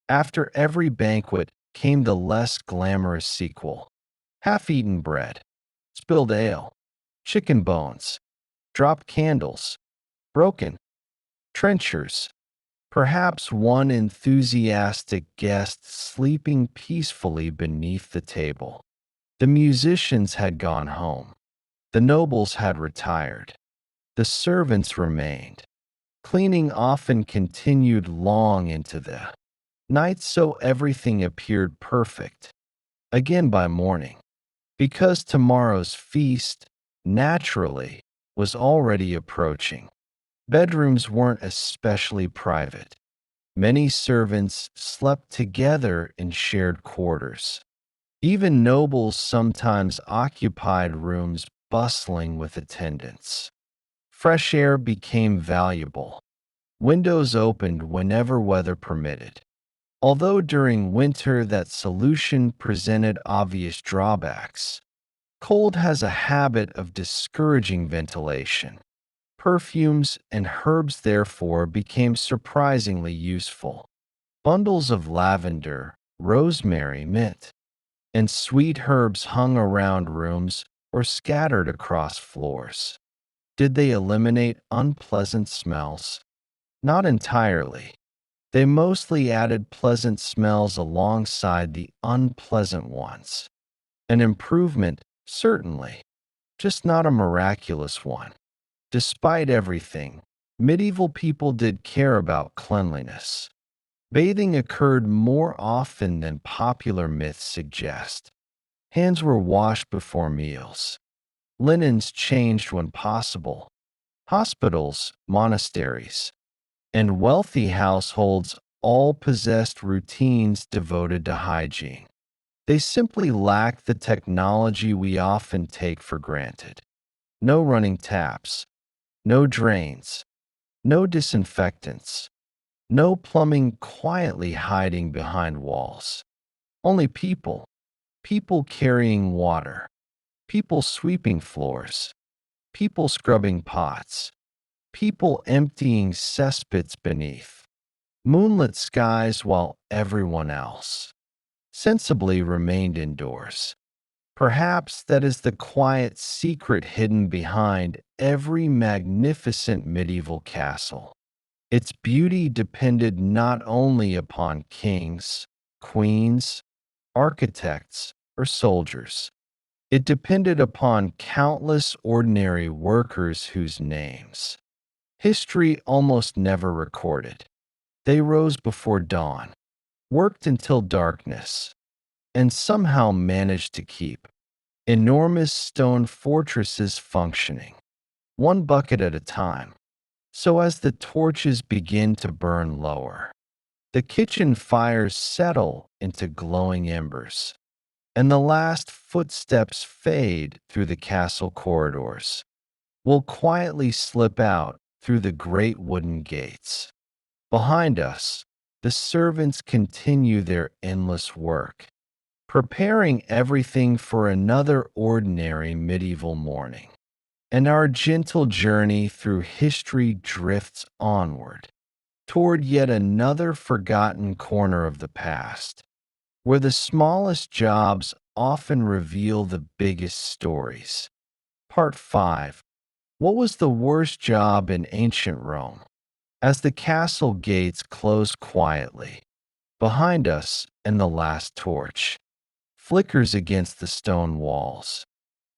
After every banquet came the less glamorous sequel: half-eaten bread, spilled ale, chicken bones, dropped candles, broken trenchers, perhaps one enthusiastic guest sleeping peacefully beneath the table. The musicians had gone home. The nobles had retired. The servants remained. Cleaning often continued long into the night, so everything appeared perfect. Again by morning, because tomorrow's feast, naturally, was already approaching. Bedrooms weren't especially private. Many servants slept together in shared quarters. Even nobles sometimes occupied rooms bustling with attendants. Fresh air became valuable. Windows opened whenever weather permitted. Although during winter that solution presented obvious drawbacks, cold has a habit of discouraging ventilation. Perfumes and herbs therefore became surprisingly useful. Bundles of lavender, rosemary, mint, and sweet herbs hung around rooms or scattered across floors. Did they eliminate unpleasant smells? Not entirely. They mostly added pleasant smells alongside the unpleasant ones. An improvement, certainly, just not a miraculous one. Despite everything, medieval people did care about cleanliness. Bathing occurred more often than popular myths suggest. Hands were washed before meals. Linens changed when possible. Hospitals, monasteries, and wealthy households all possessed routines devoted to hygiene. They simply lacked the technology we often take for granted. No running taps, no drains, no disinfectants, no plumbing quietly hiding behind walls. Only people, people carrying water, people sweeping floors, people scrubbing pots, people emptying cesspits beneath moonlit skies while everyone else sensibly remained indoors. Perhaps that is the quiet secret hidden behind every magnificent medieval castle. Its beauty depended not only upon kings, queens, architects, or soldiers. It depended upon countless ordinary workers whose names history almost never recorded. They rose before dawn, worked until darkness, and somehow managed to keep enormous stone fortresses functioning, one bucket at a time. So as the torches begin to burn lower, the kitchen fires settle into glowing embers, and the last footsteps fade through the castle corridors. We'll quietly slip out through the great wooden gates. Behind us, the servants continue their endless work, preparing everything for another ordinary medieval morning. And our gentle journey through history drifts onward, toward yet another forgotten corner of the past, where the smallest jobs often reveal the biggest stories. Part 5. What was the worst job in ancient Rome? As the castle gates close quietly, behind us and the last torch flickers against the stone walls.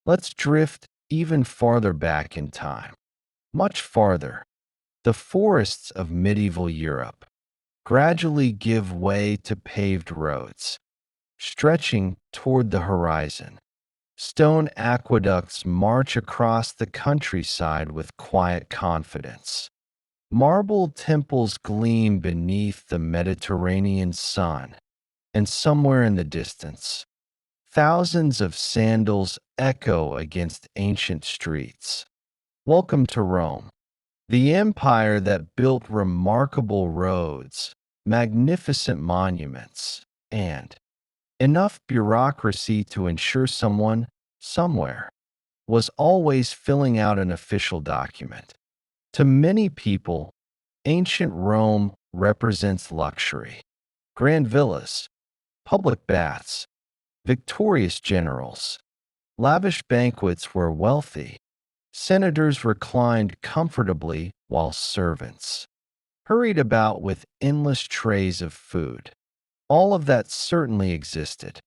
Let's drift even farther back in time, much farther. The forests of medieval Europe gradually give way to paved roads, stretching toward the horizon. Stone aqueducts march across the countryside with quiet confidence. Marble temples gleam beneath the Mediterranean sun, and somewhere in the distance, thousands of sandals echo against ancient streets. Welcome to Rome, the empire that built remarkable roads, magnificent monuments, and enough bureaucracy to ensure someone, somewhere, was always filling out an official document. To many people, ancient Rome represents luxury, grand villas, public baths, victorious generals, lavish banquets where wealthy senators reclined comfortably while servants hurried about with endless trays of food. All of that certainly existed,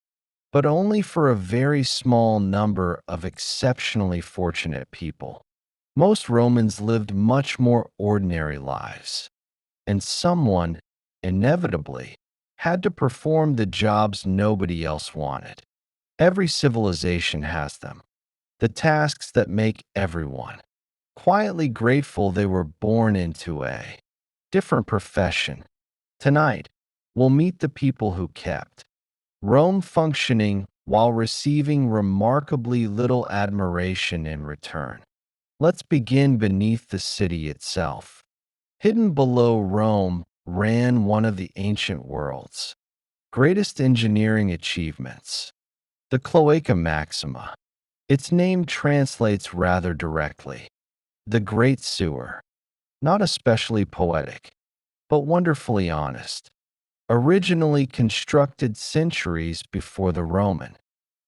but only for a very small number of exceptionally fortunate people. Most Romans lived much more ordinary lives, and someone, inevitably, had to perform the jobs nobody else wanted. Every civilization has them, the tasks that make everyone quietly grateful they were born into a different profession. Tonight, we'll meet the people who kept Rome functioning while receiving remarkably little admiration in return. Let's begin beneath the city itself. Hidden below Rome ran one of the ancient world's greatest engineering achievements, the Cloaca Maxima. Its name translates rather directly, the Great Sewer, not especially poetic, but wonderfully honest. Originally constructed centuries before the Roman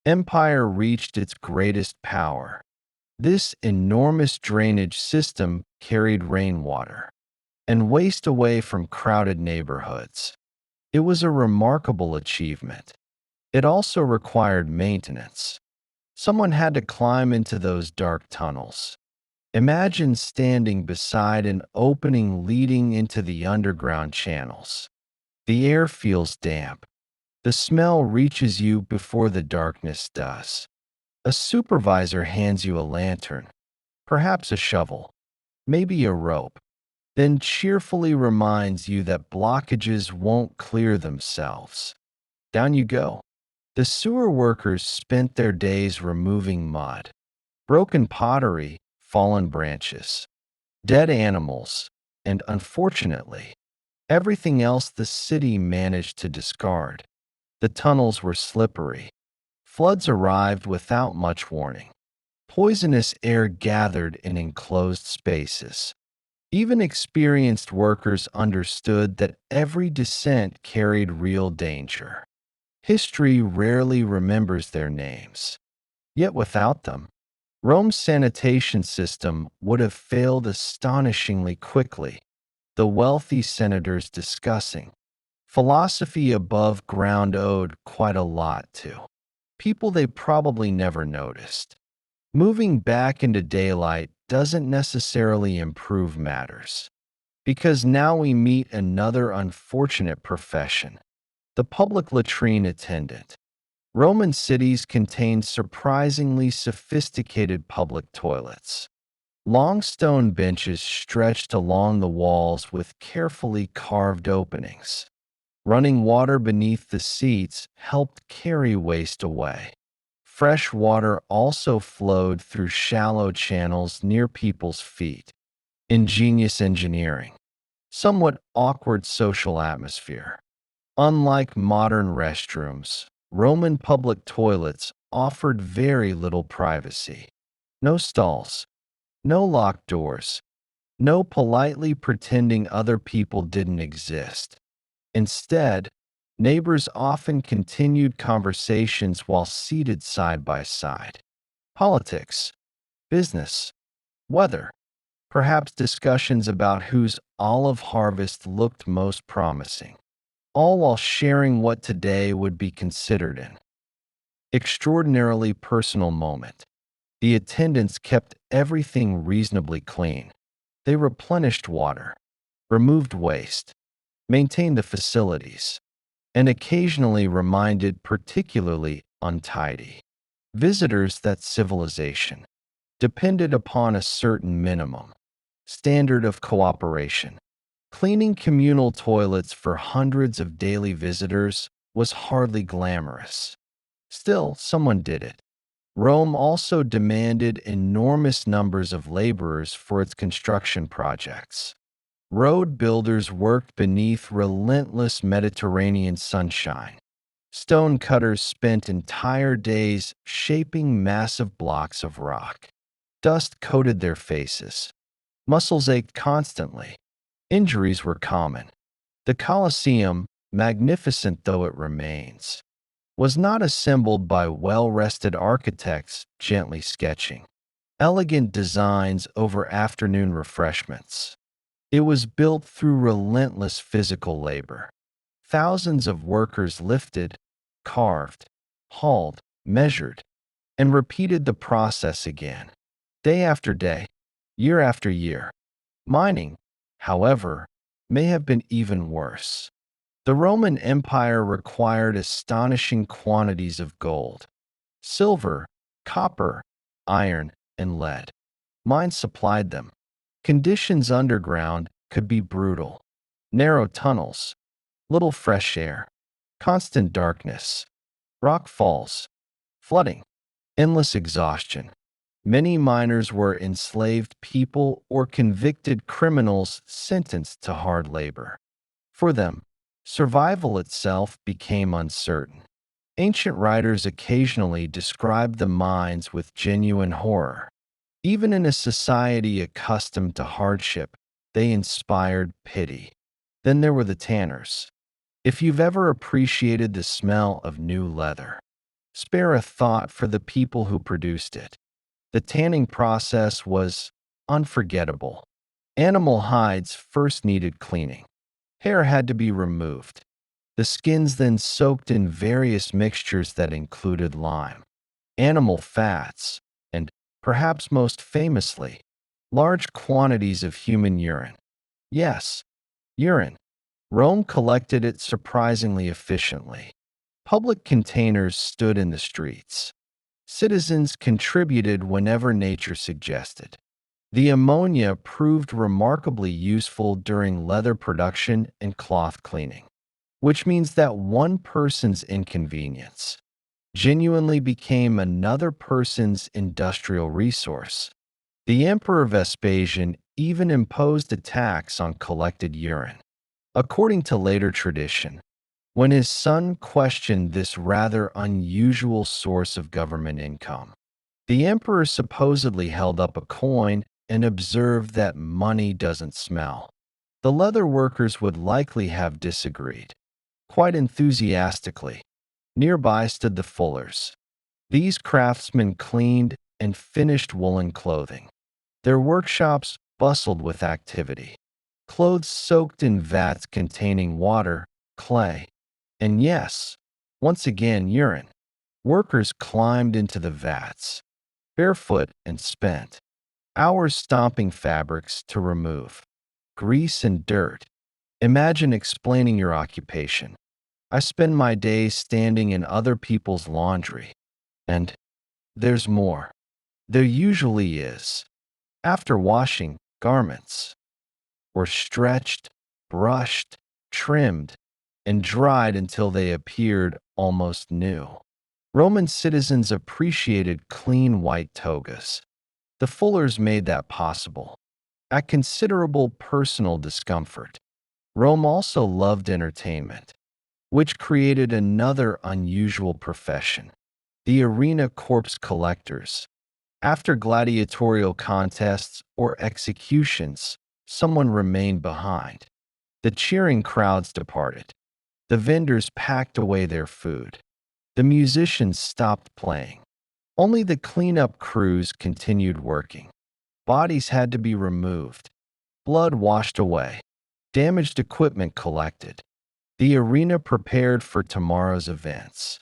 Empire reached its greatest power, this enormous drainage system carried rainwater and waste away from crowded neighborhoods. It was a remarkable achievement. It also required maintenance. Someone had to climb into those dark tunnels. Imagine standing beside an opening leading into the underground channels. The air feels damp. The smell reaches you before the darkness does. A supervisor hands you a lantern, perhaps a shovel, maybe a rope, then cheerfully reminds you that blockages won't clear themselves. Down you go. The sewer workers spent their days removing mud, broken pottery, fallen branches, dead animals, and unfortunately, everything else the city managed to discard. The tunnels were slippery. Floods arrived without much warning. Poisonous air gathered in enclosed spaces. Even experienced workers understood that every descent carried real danger. History rarely remembers their names. Yet without them, Rome's sanitation system would have failed astonishingly quickly. The wealthy senators discussing philosophy above ground owed quite a lot to people they probably never noticed. Moving back into daylight doesn't necessarily improve matters, because now we meet another unfortunate profession, the public latrine attendant. Roman cities contained surprisingly sophisticated public toilets. Long stone benches stretched along the walls with carefully carved openings. Running water beneath the seats helped carry waste away. Fresh water also flowed through shallow channels near people's feet. Ingenious engineering. Somewhat awkward social atmosphere. Unlike modern restrooms, Roman public toilets offered very little privacy. No stalls, no locked doors, no politely pretending other people didn't exist. Instead, Neighbors often continued conversations while seated side by side. Politics, business, weather, perhaps discussions about whose olive harvest looked most promising, all while sharing what today would be considered an extraordinarily personal moment. The attendants kept everything reasonably clean. They replenished water, removed waste, maintained the facilities, and occasionally reminded particularly untidy visitors that civilization depended upon a certain minimum standard of cooperation. Cleaning communal toilets for hundreds of daily visitors was hardly glamorous. Still, someone did it. Rome also demanded enormous numbers of laborers for its construction projects. Road builders worked beneath relentless Mediterranean sunshine. Stone cutters spent entire days shaping massive blocks of rock. Dust coated their faces. Muscles ached constantly. Injuries were common. The Colosseum, magnificent though it remains, was not assembled by well-rested architects gently sketching elegant designs over afternoon refreshments. It was built through relentless physical labor. Thousands of workers lifted, carved, hauled, measured, and repeated the process again, day after day, year after year. Mining, however, may have been even worse. The Roman Empire required astonishing quantities of gold, silver, copper, iron, and lead. Mines supplied them. Conditions underground could be brutal. Narrow tunnels, little fresh air, constant darkness, rock falls, flooding, endless exhaustion. Many miners were enslaved people or convicted criminals sentenced to hard labor. For them, survival itself became uncertain. Ancient writers occasionally described the mines with genuine horror. Even in a society accustomed to hardship, they inspired pity. Then there were the tanners. If you've ever appreciated the smell of new leather, spare a thought for the people who produced it. The tanning process was unforgettable. Animal hides first needed cleaning. Hair had to be removed. The skins then soaked in various mixtures that included lime, animal fats, and, perhaps most famously, large quantities of human urine. Yes, urine. Rome collected it surprisingly efficiently. Public containers stood in the streets. Citizens contributed whenever nature suggested. The ammonia proved remarkably useful during leather production and cloth cleaning, which means that one person's inconvenience genuinely became another person's industrial resource. The Emperor Vespasian even imposed a tax on collected urine. According to later tradition, when his son questioned this rather unusual source of government income, the emperor supposedly held up a coin and observed that money doesn't smell. The leather workers would likely have disagreed. Quite enthusiastically, nearby stood the fullers. These craftsmen cleaned and finished woolen clothing. Their workshops bustled with activity. Clothes soaked in vats containing water, clay, and yes, once again urine. Workers climbed into the vats, barefoot and spent, hours stomping fabrics to remove grease and dirt. Imagine explaining your occupation. I spend my days standing in other people's laundry. And there's more. There usually is. After washing, garments were stretched, brushed, trimmed, and dried until they appeared almost new. Roman citizens appreciated clean white togas. The fullers made that possible, at considerable personal discomfort. Rome also loved entertainment, which created another unusual profession, the arena corpse collectors. After gladiatorial contests or executions, someone remained behind. The cheering crowds departed. The vendors packed away their food. The musicians stopped playing. Only the cleanup crews continued working. Bodies had to be removed, blood washed away, damaged equipment collected. The arena prepared for tomorrow's events.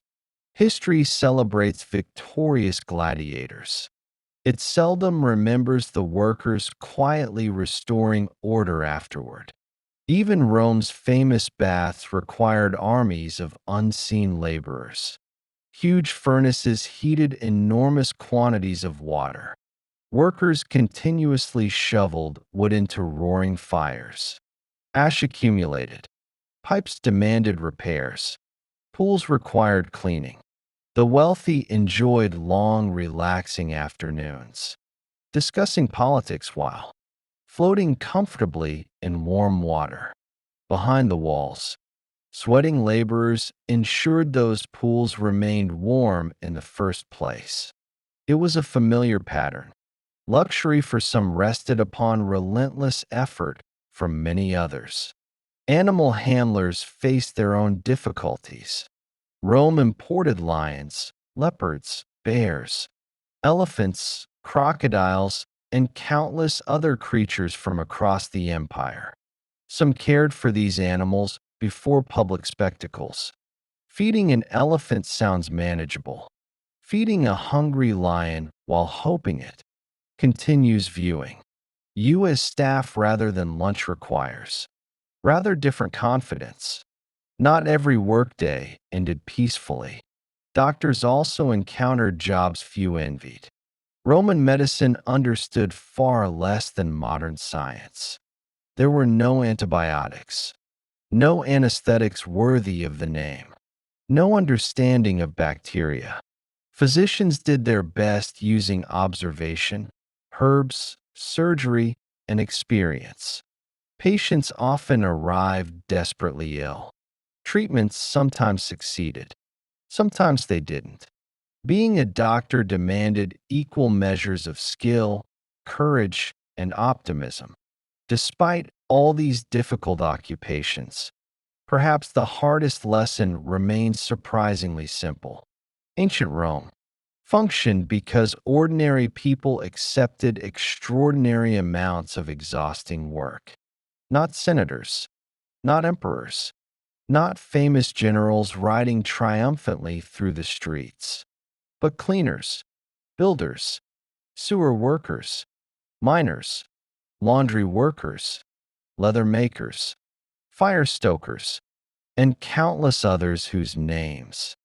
History celebrates victorious gladiators. It seldom remembers the workers quietly restoring order afterward. Even Rome's famous baths required armies of unseen laborers. Huge furnaces heated enormous quantities of water. Workers continuously shoveled wood into roaring fires. Ash accumulated. Pipes demanded repairs. Pools required cleaning. The wealthy enjoyed long, relaxing afternoons, discussing politics while floating comfortably in warm water. Behind the walls, sweating laborers ensured those pools remained warm in the first place. It was a familiar pattern. Luxury for some rested upon relentless effort from many others. Animal handlers faced their own difficulties. Rome imported lions, leopards, bears, elephants, crocodiles, and countless other creatures from across the empire. Some cared for these animals before public spectacles. Feeding an elephant sounds manageable. Feeding a hungry lion while hoping it continues viewing. You as staff rather than lunch requires. Rather different confidence. Not every workday ended peacefully. Doctors also encountered jobs few envied. Roman medicine understood far less than modern science. There were no antibiotics, no anesthetics worthy of the name, no understanding of bacteria. Physicians did their best using observation, herbs, surgery, and experience. Patients often arrived desperately ill. Treatments sometimes succeeded, sometimes they didn't. Being a doctor demanded equal measures of skill, courage, and optimism. Despite all these difficult occupations, perhaps the hardest lesson remains surprisingly simple. Ancient Rome functioned because ordinary people accepted extraordinary amounts of exhausting work. Not senators, not emperors, not famous generals riding triumphantly through the streets, but cleaners, builders, sewer workers, miners, laundry workers, leather makers, fire stokers, and countless others whose names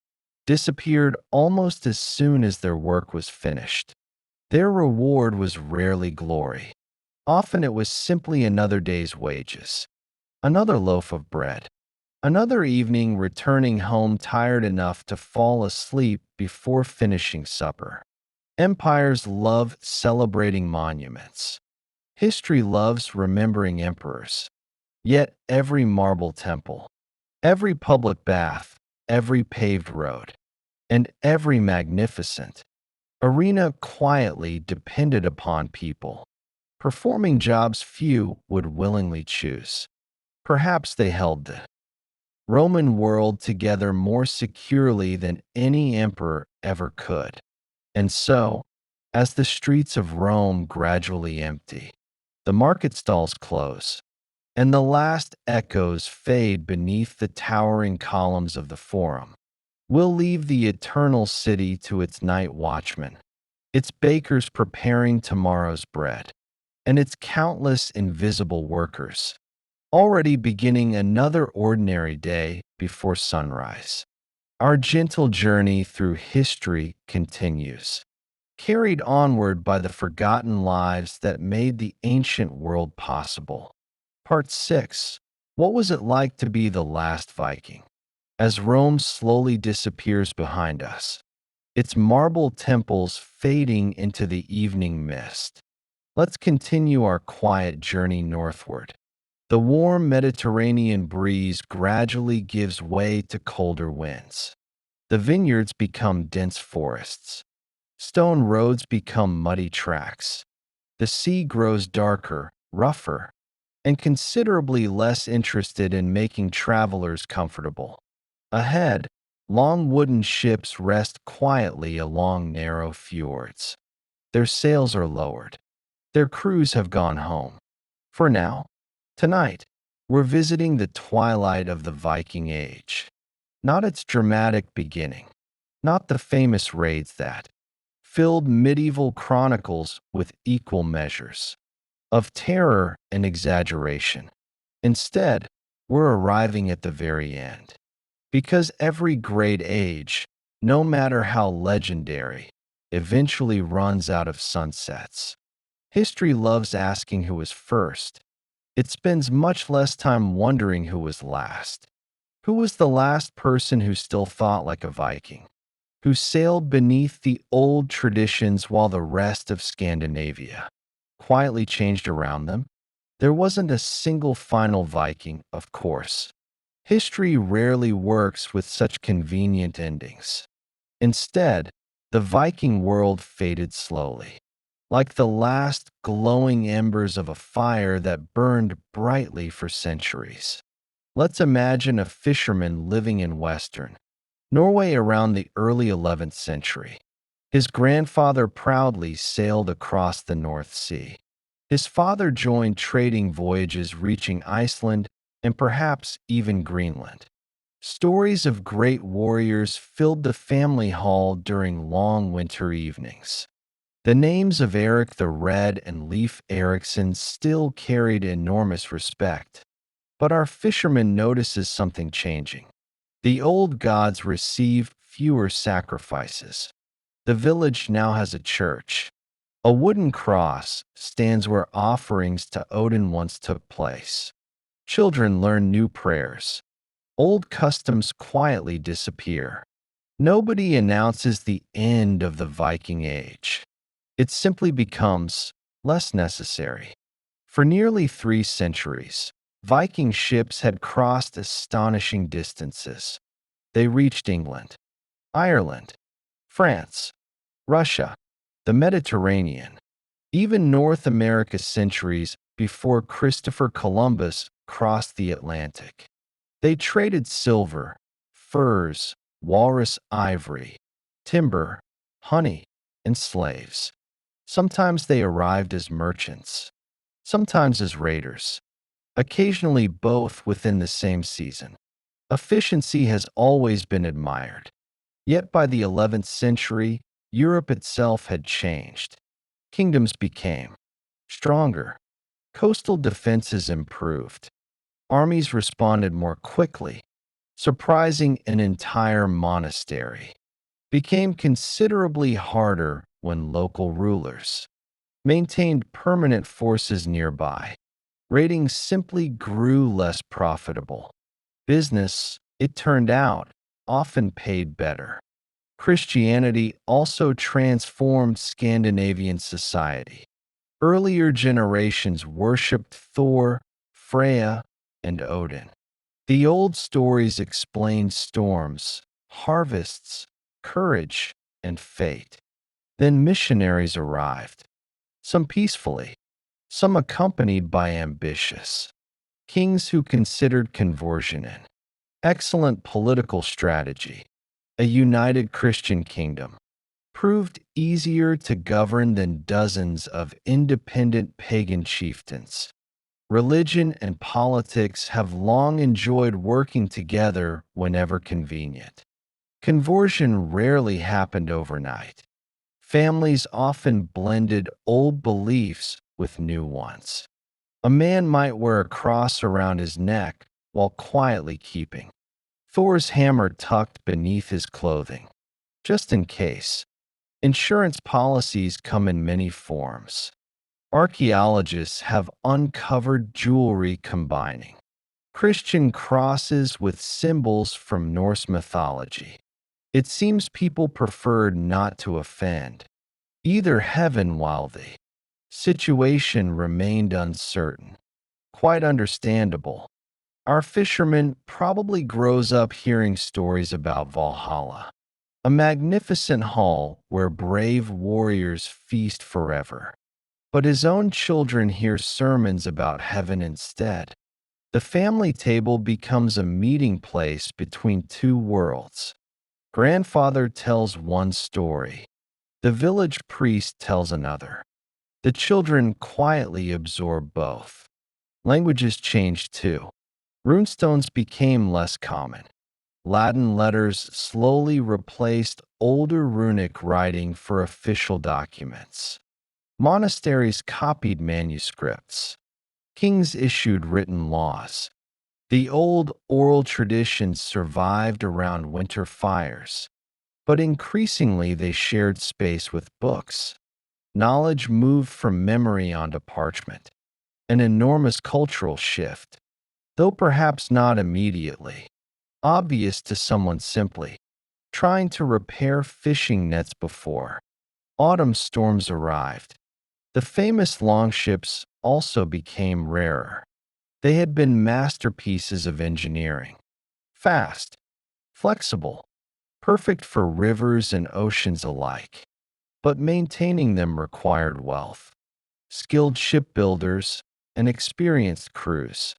disappeared almost as soon as their work was finished. Their reward was rarely glory. Often it was simply another day's wages, another loaf of bread, another evening returning home tired enough to fall asleep before finishing supper. Empires love celebrating monuments. History loves remembering emperors. Yet every marble temple, every public bath, every paved road, and every magnificent arena quietly depended upon people, performing jobs few would willingly choose. Perhaps they held the Roman world together more securely than any emperor ever could. And so, as the streets of Rome gradually empty, the market stalls close, and the last echoes fade beneath the towering columns of the Forum, we'll leave the eternal city to its night watchmen, its bakers preparing tomorrow's bread, and its countless invisible workers, already beginning another ordinary day before sunrise. Our gentle journey through history continues, carried onward by the forgotten lives that made the ancient world possible. Part 6. What was it like to be the last Viking? As Rome slowly disappears behind us, its marble temples fading into the evening mist, let's continue our quiet journey northward. The warm Mediterranean breeze gradually gives way to colder winds. The vineyards become dense forests. Stone roads become muddy tracks. The sea grows darker, rougher, and considerably less interested in making travelers comfortable. Ahead, long wooden ships rest quietly along narrow fjords. Their sails are lowered. Their crews have gone home. For now, tonight, we're visiting the twilight of the Viking Age. Not its dramatic beginning, not the famous raids that filled medieval chronicles with equal measures of terror and exaggeration. Instead, we're arriving at the very end. Because every great age, no matter how legendary, eventually runs out of sunsets. History loves asking who was first. It spends much less time wondering who was last. Who was the last person who still thought like a Viking? Who sailed beneath the old traditions while the rest of Scandinavia quietly changed around them? There wasn't a single final Viking, of course. History rarely works with such convenient endings. Instead, the Viking world faded slowly, like the last glowing embers of a fire that burned brightly for centuries. Let's imagine a fisherman living in Western Norway around the early 11th century. His grandfather proudly sailed across the North Sea. His father joined trading voyages reaching Iceland and perhaps even Greenland. Stories of great warriors filled the family hall during long winter evenings. The names of Eric the Red and Leif Erikson still carried enormous respect. But our fisherman notices something changing. The old gods receive fewer sacrifices. The village now has a church. A wooden cross stands where offerings to Odin once took place. Children learn new prayers. Old customs quietly disappear. Nobody announces the end of the Viking Age. It simply becomes less necessary. For nearly 3 centuries, Viking ships had crossed astonishing distances. They reached England, Ireland, France, Russia, the Mediterranean, even North America centuries before Christopher Columbus crossed the Atlantic. They traded silver, furs, walrus ivory, timber, honey, and slaves. Sometimes they arrived as merchants, sometimes as raiders, occasionally both within the same season. Efficiency has always been admired. Yet by the 11th century, Europe itself had changed. Kingdoms became stronger. Coastal defenses improved. Armies responded more quickly. Surprising an entire monastery became considerably harder when local rulers maintained permanent forces nearby. Raiding simply grew less profitable. Business, it turned out, often paid better. Christianity also transformed Scandinavian society. Earlier generations worshipped Thor, Freya, and Odin. The old stories explained storms, harvests, courage, and fate. Then missionaries arrived, some peacefully, some accompanied by ambitious kings who considered conversion an excellent political strategy. A united Christian kingdom proved easier to govern than dozens of independent pagan chieftains. Religion and politics have long enjoyed working together whenever convenient. Conversion rarely happened overnight. Families often blended old beliefs with new ones. A man might wear a cross around his neck while quietly keeping Thor's hammer tucked beneath his clothing, just in case. Insurance policies come in many forms. Archaeologists have uncovered jewelry combining Christian crosses with symbols from Norse mythology. It seems people preferred not to offend either heaven while the situation remained uncertain. Quite understandable. Our fisherman probably grows up hearing stories about Valhalla, a magnificent hall where brave warriors feast forever. but his own children hear sermons about heaven instead. The family table becomes a meeting place between two worlds. Grandfather tells one story. The village priest tells another. The children quietly absorb both. Languages changed too. Runestones became less common. Latin letters slowly replaced older runic writing for official documents. Monasteries copied manuscripts. Kings issued written laws. The old oral traditions survived around winter fires, but increasingly they shared space with books. Knowledge moved from memory onto parchment, an enormous cultural shift, though perhaps not immediately obvious to someone simply trying to repair fishing nets before autumn storms arrived. The famous longships also became rarer. They had been masterpieces of engineering, fast, flexible, perfect for rivers and oceans alike. But maintaining them required wealth, skilled shipbuilders, and experienced crews.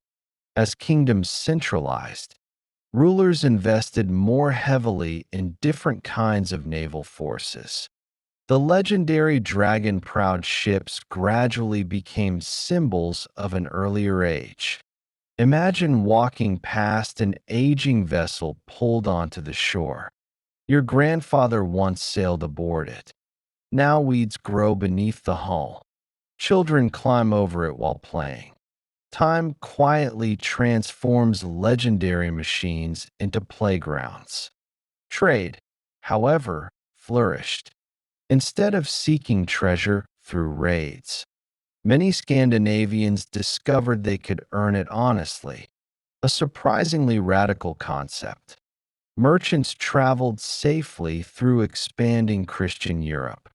As kingdoms centralized, rulers invested more heavily in different kinds of naval forces. The legendary dragon-prowed ships gradually became symbols of an earlier age. Imagine walking past an aging vessel pulled onto the shore. Your grandfather once sailed aboard it. Now weeds grow beneath the hull. Children climb over it while playing. Time quietly transforms legendary machines into playgrounds. Trade, however, flourished. Instead of seeking treasure through raids, many Scandinavians discovered they could earn it honestly, a surprisingly radical concept. Merchants traveled safely through expanding Christian Europe.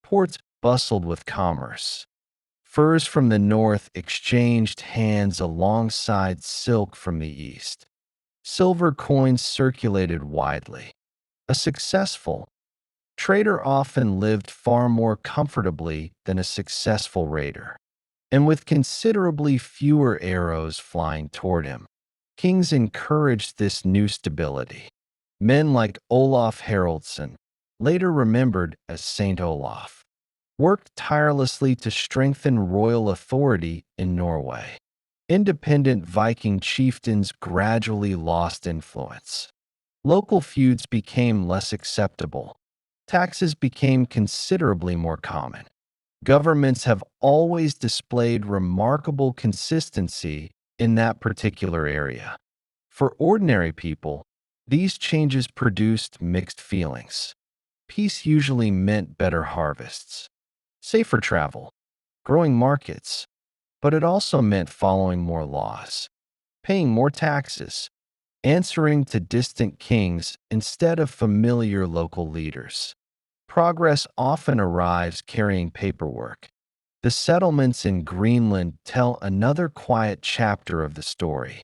Ports bustled with commerce. Furs from the north exchanged hands alongside silk from the east. Silver coins circulated widely. A successful trader often lived far more comfortably than a successful raider, and with considerably fewer arrows flying toward him. Kings encouraged this new stability. Men like Olaf Haraldsson, later remembered as Saint Olaf, worked tirelessly to strengthen royal authority in Norway. Independent Viking chieftains gradually lost influence. Local feuds became less acceptable. Taxes became considerably more common. Governments have always displayed remarkable consistency in that particular area. For ordinary people, these changes produced mixed feelings. Peace usually meant better harvests, safer travel, growing markets, but it also meant following more laws, paying more taxes, answering to distant kings instead of familiar local leaders. Progress often arrives carrying paperwork. The settlements in Greenland tell another quiet chapter of the story.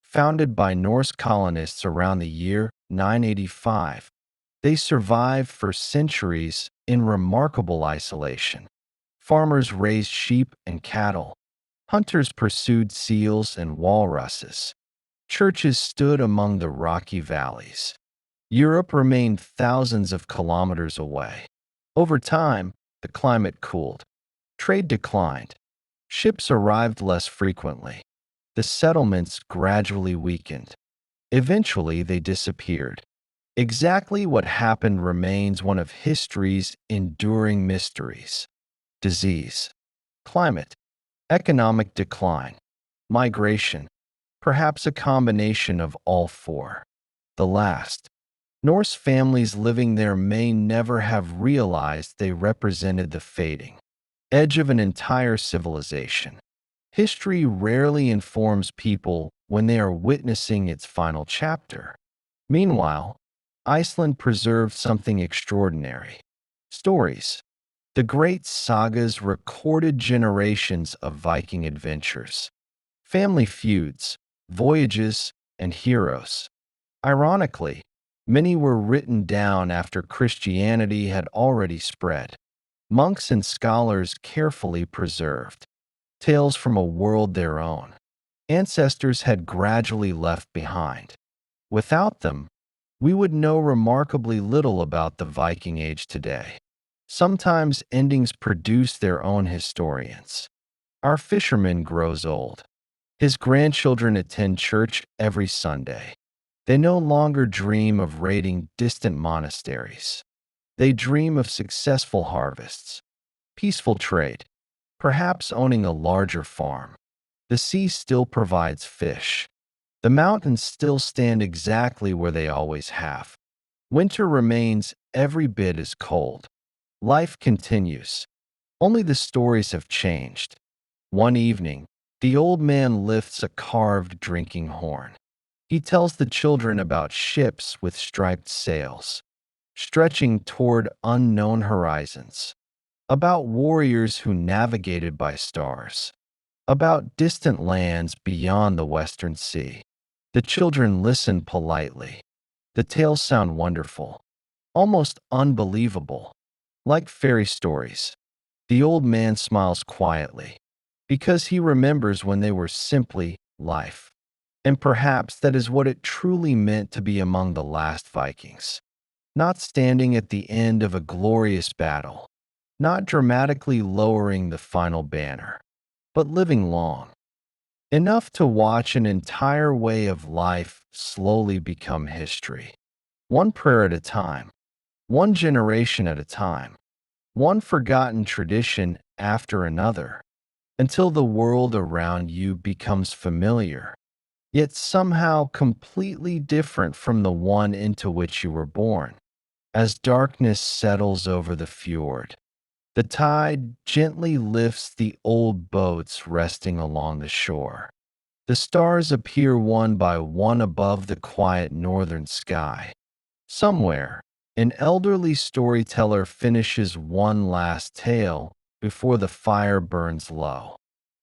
Founded by Norse colonists around the year 985, they survived for centuries in remarkable isolation. Farmers raised sheep and cattle. Hunters pursued seals and walruses. Churches stood among the rocky valleys. Europe remained thousands of kilometers away. Over time, the climate cooled. Trade declined. Ships arrived less frequently. The settlements gradually weakened. Eventually, they disappeared. Exactly what happened remains one of history's enduring mysteries. Disease, climate, economic decline, migration, perhaps a combination of all four. The last, Norse families living there may never have realized they represented the fading edge of an entire civilization. History rarely informs people when they are witnessing its final chapter. Meanwhile, Iceland preserved something extraordinary. Stories. The great sagas recorded generations of Viking adventures, family feuds, voyages, and heroes. Ironically, many were written down after Christianity had already spread. monks and scholars carefully preserved, tales from a world their own. Ancestors had gradually left behind. Without them, we would know remarkably little about the Viking Age today. Sometimes endings produce their own historians. Our fisherman grows old. His grandchildren attend church every Sunday. They no longer dream of raiding distant monasteries. They dream of successful harvests, peaceful trade, perhaps owning a larger farm. The sea still provides fish. The mountains still stand exactly where they always have. Winter remains every bit as cold. Life continues. Only the stories have changed. One evening, the old man lifts a carved drinking horn. He tells the children about ships with striped sails, stretching toward unknown horizons, about warriors who navigated by stars, about distant lands beyond the western sea. The children listen politely. The tales sound wonderful, almost unbelievable, like fairy stories. The old man smiles quietly, because he remembers when they were simply life. And perhaps that is what it truly meant to be among the last Vikings. Not standing at the end of a glorious battle, not dramatically lowering the final banner, but living long, enough to watch an entire way of life slowly become history. One prayer at a time, one generation at a time, one forgotten tradition after another, until the world around you becomes familiar, yet somehow completely different from the one into which you were born. As darkness settles over the fjord, the tide gently lifts the old boats resting along the shore. The stars appear one by one above the quiet northern sky. Somewhere, an elderly storyteller finishes one last tale before the fire burns low.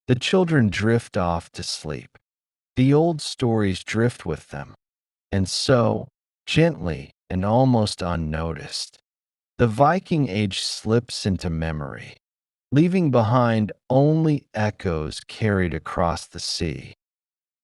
The children drift off to sleep. The old stories drift with them. And so, gently and almost unnoticed, the Viking Age slips into memory, leaving behind only echoes carried across the sea.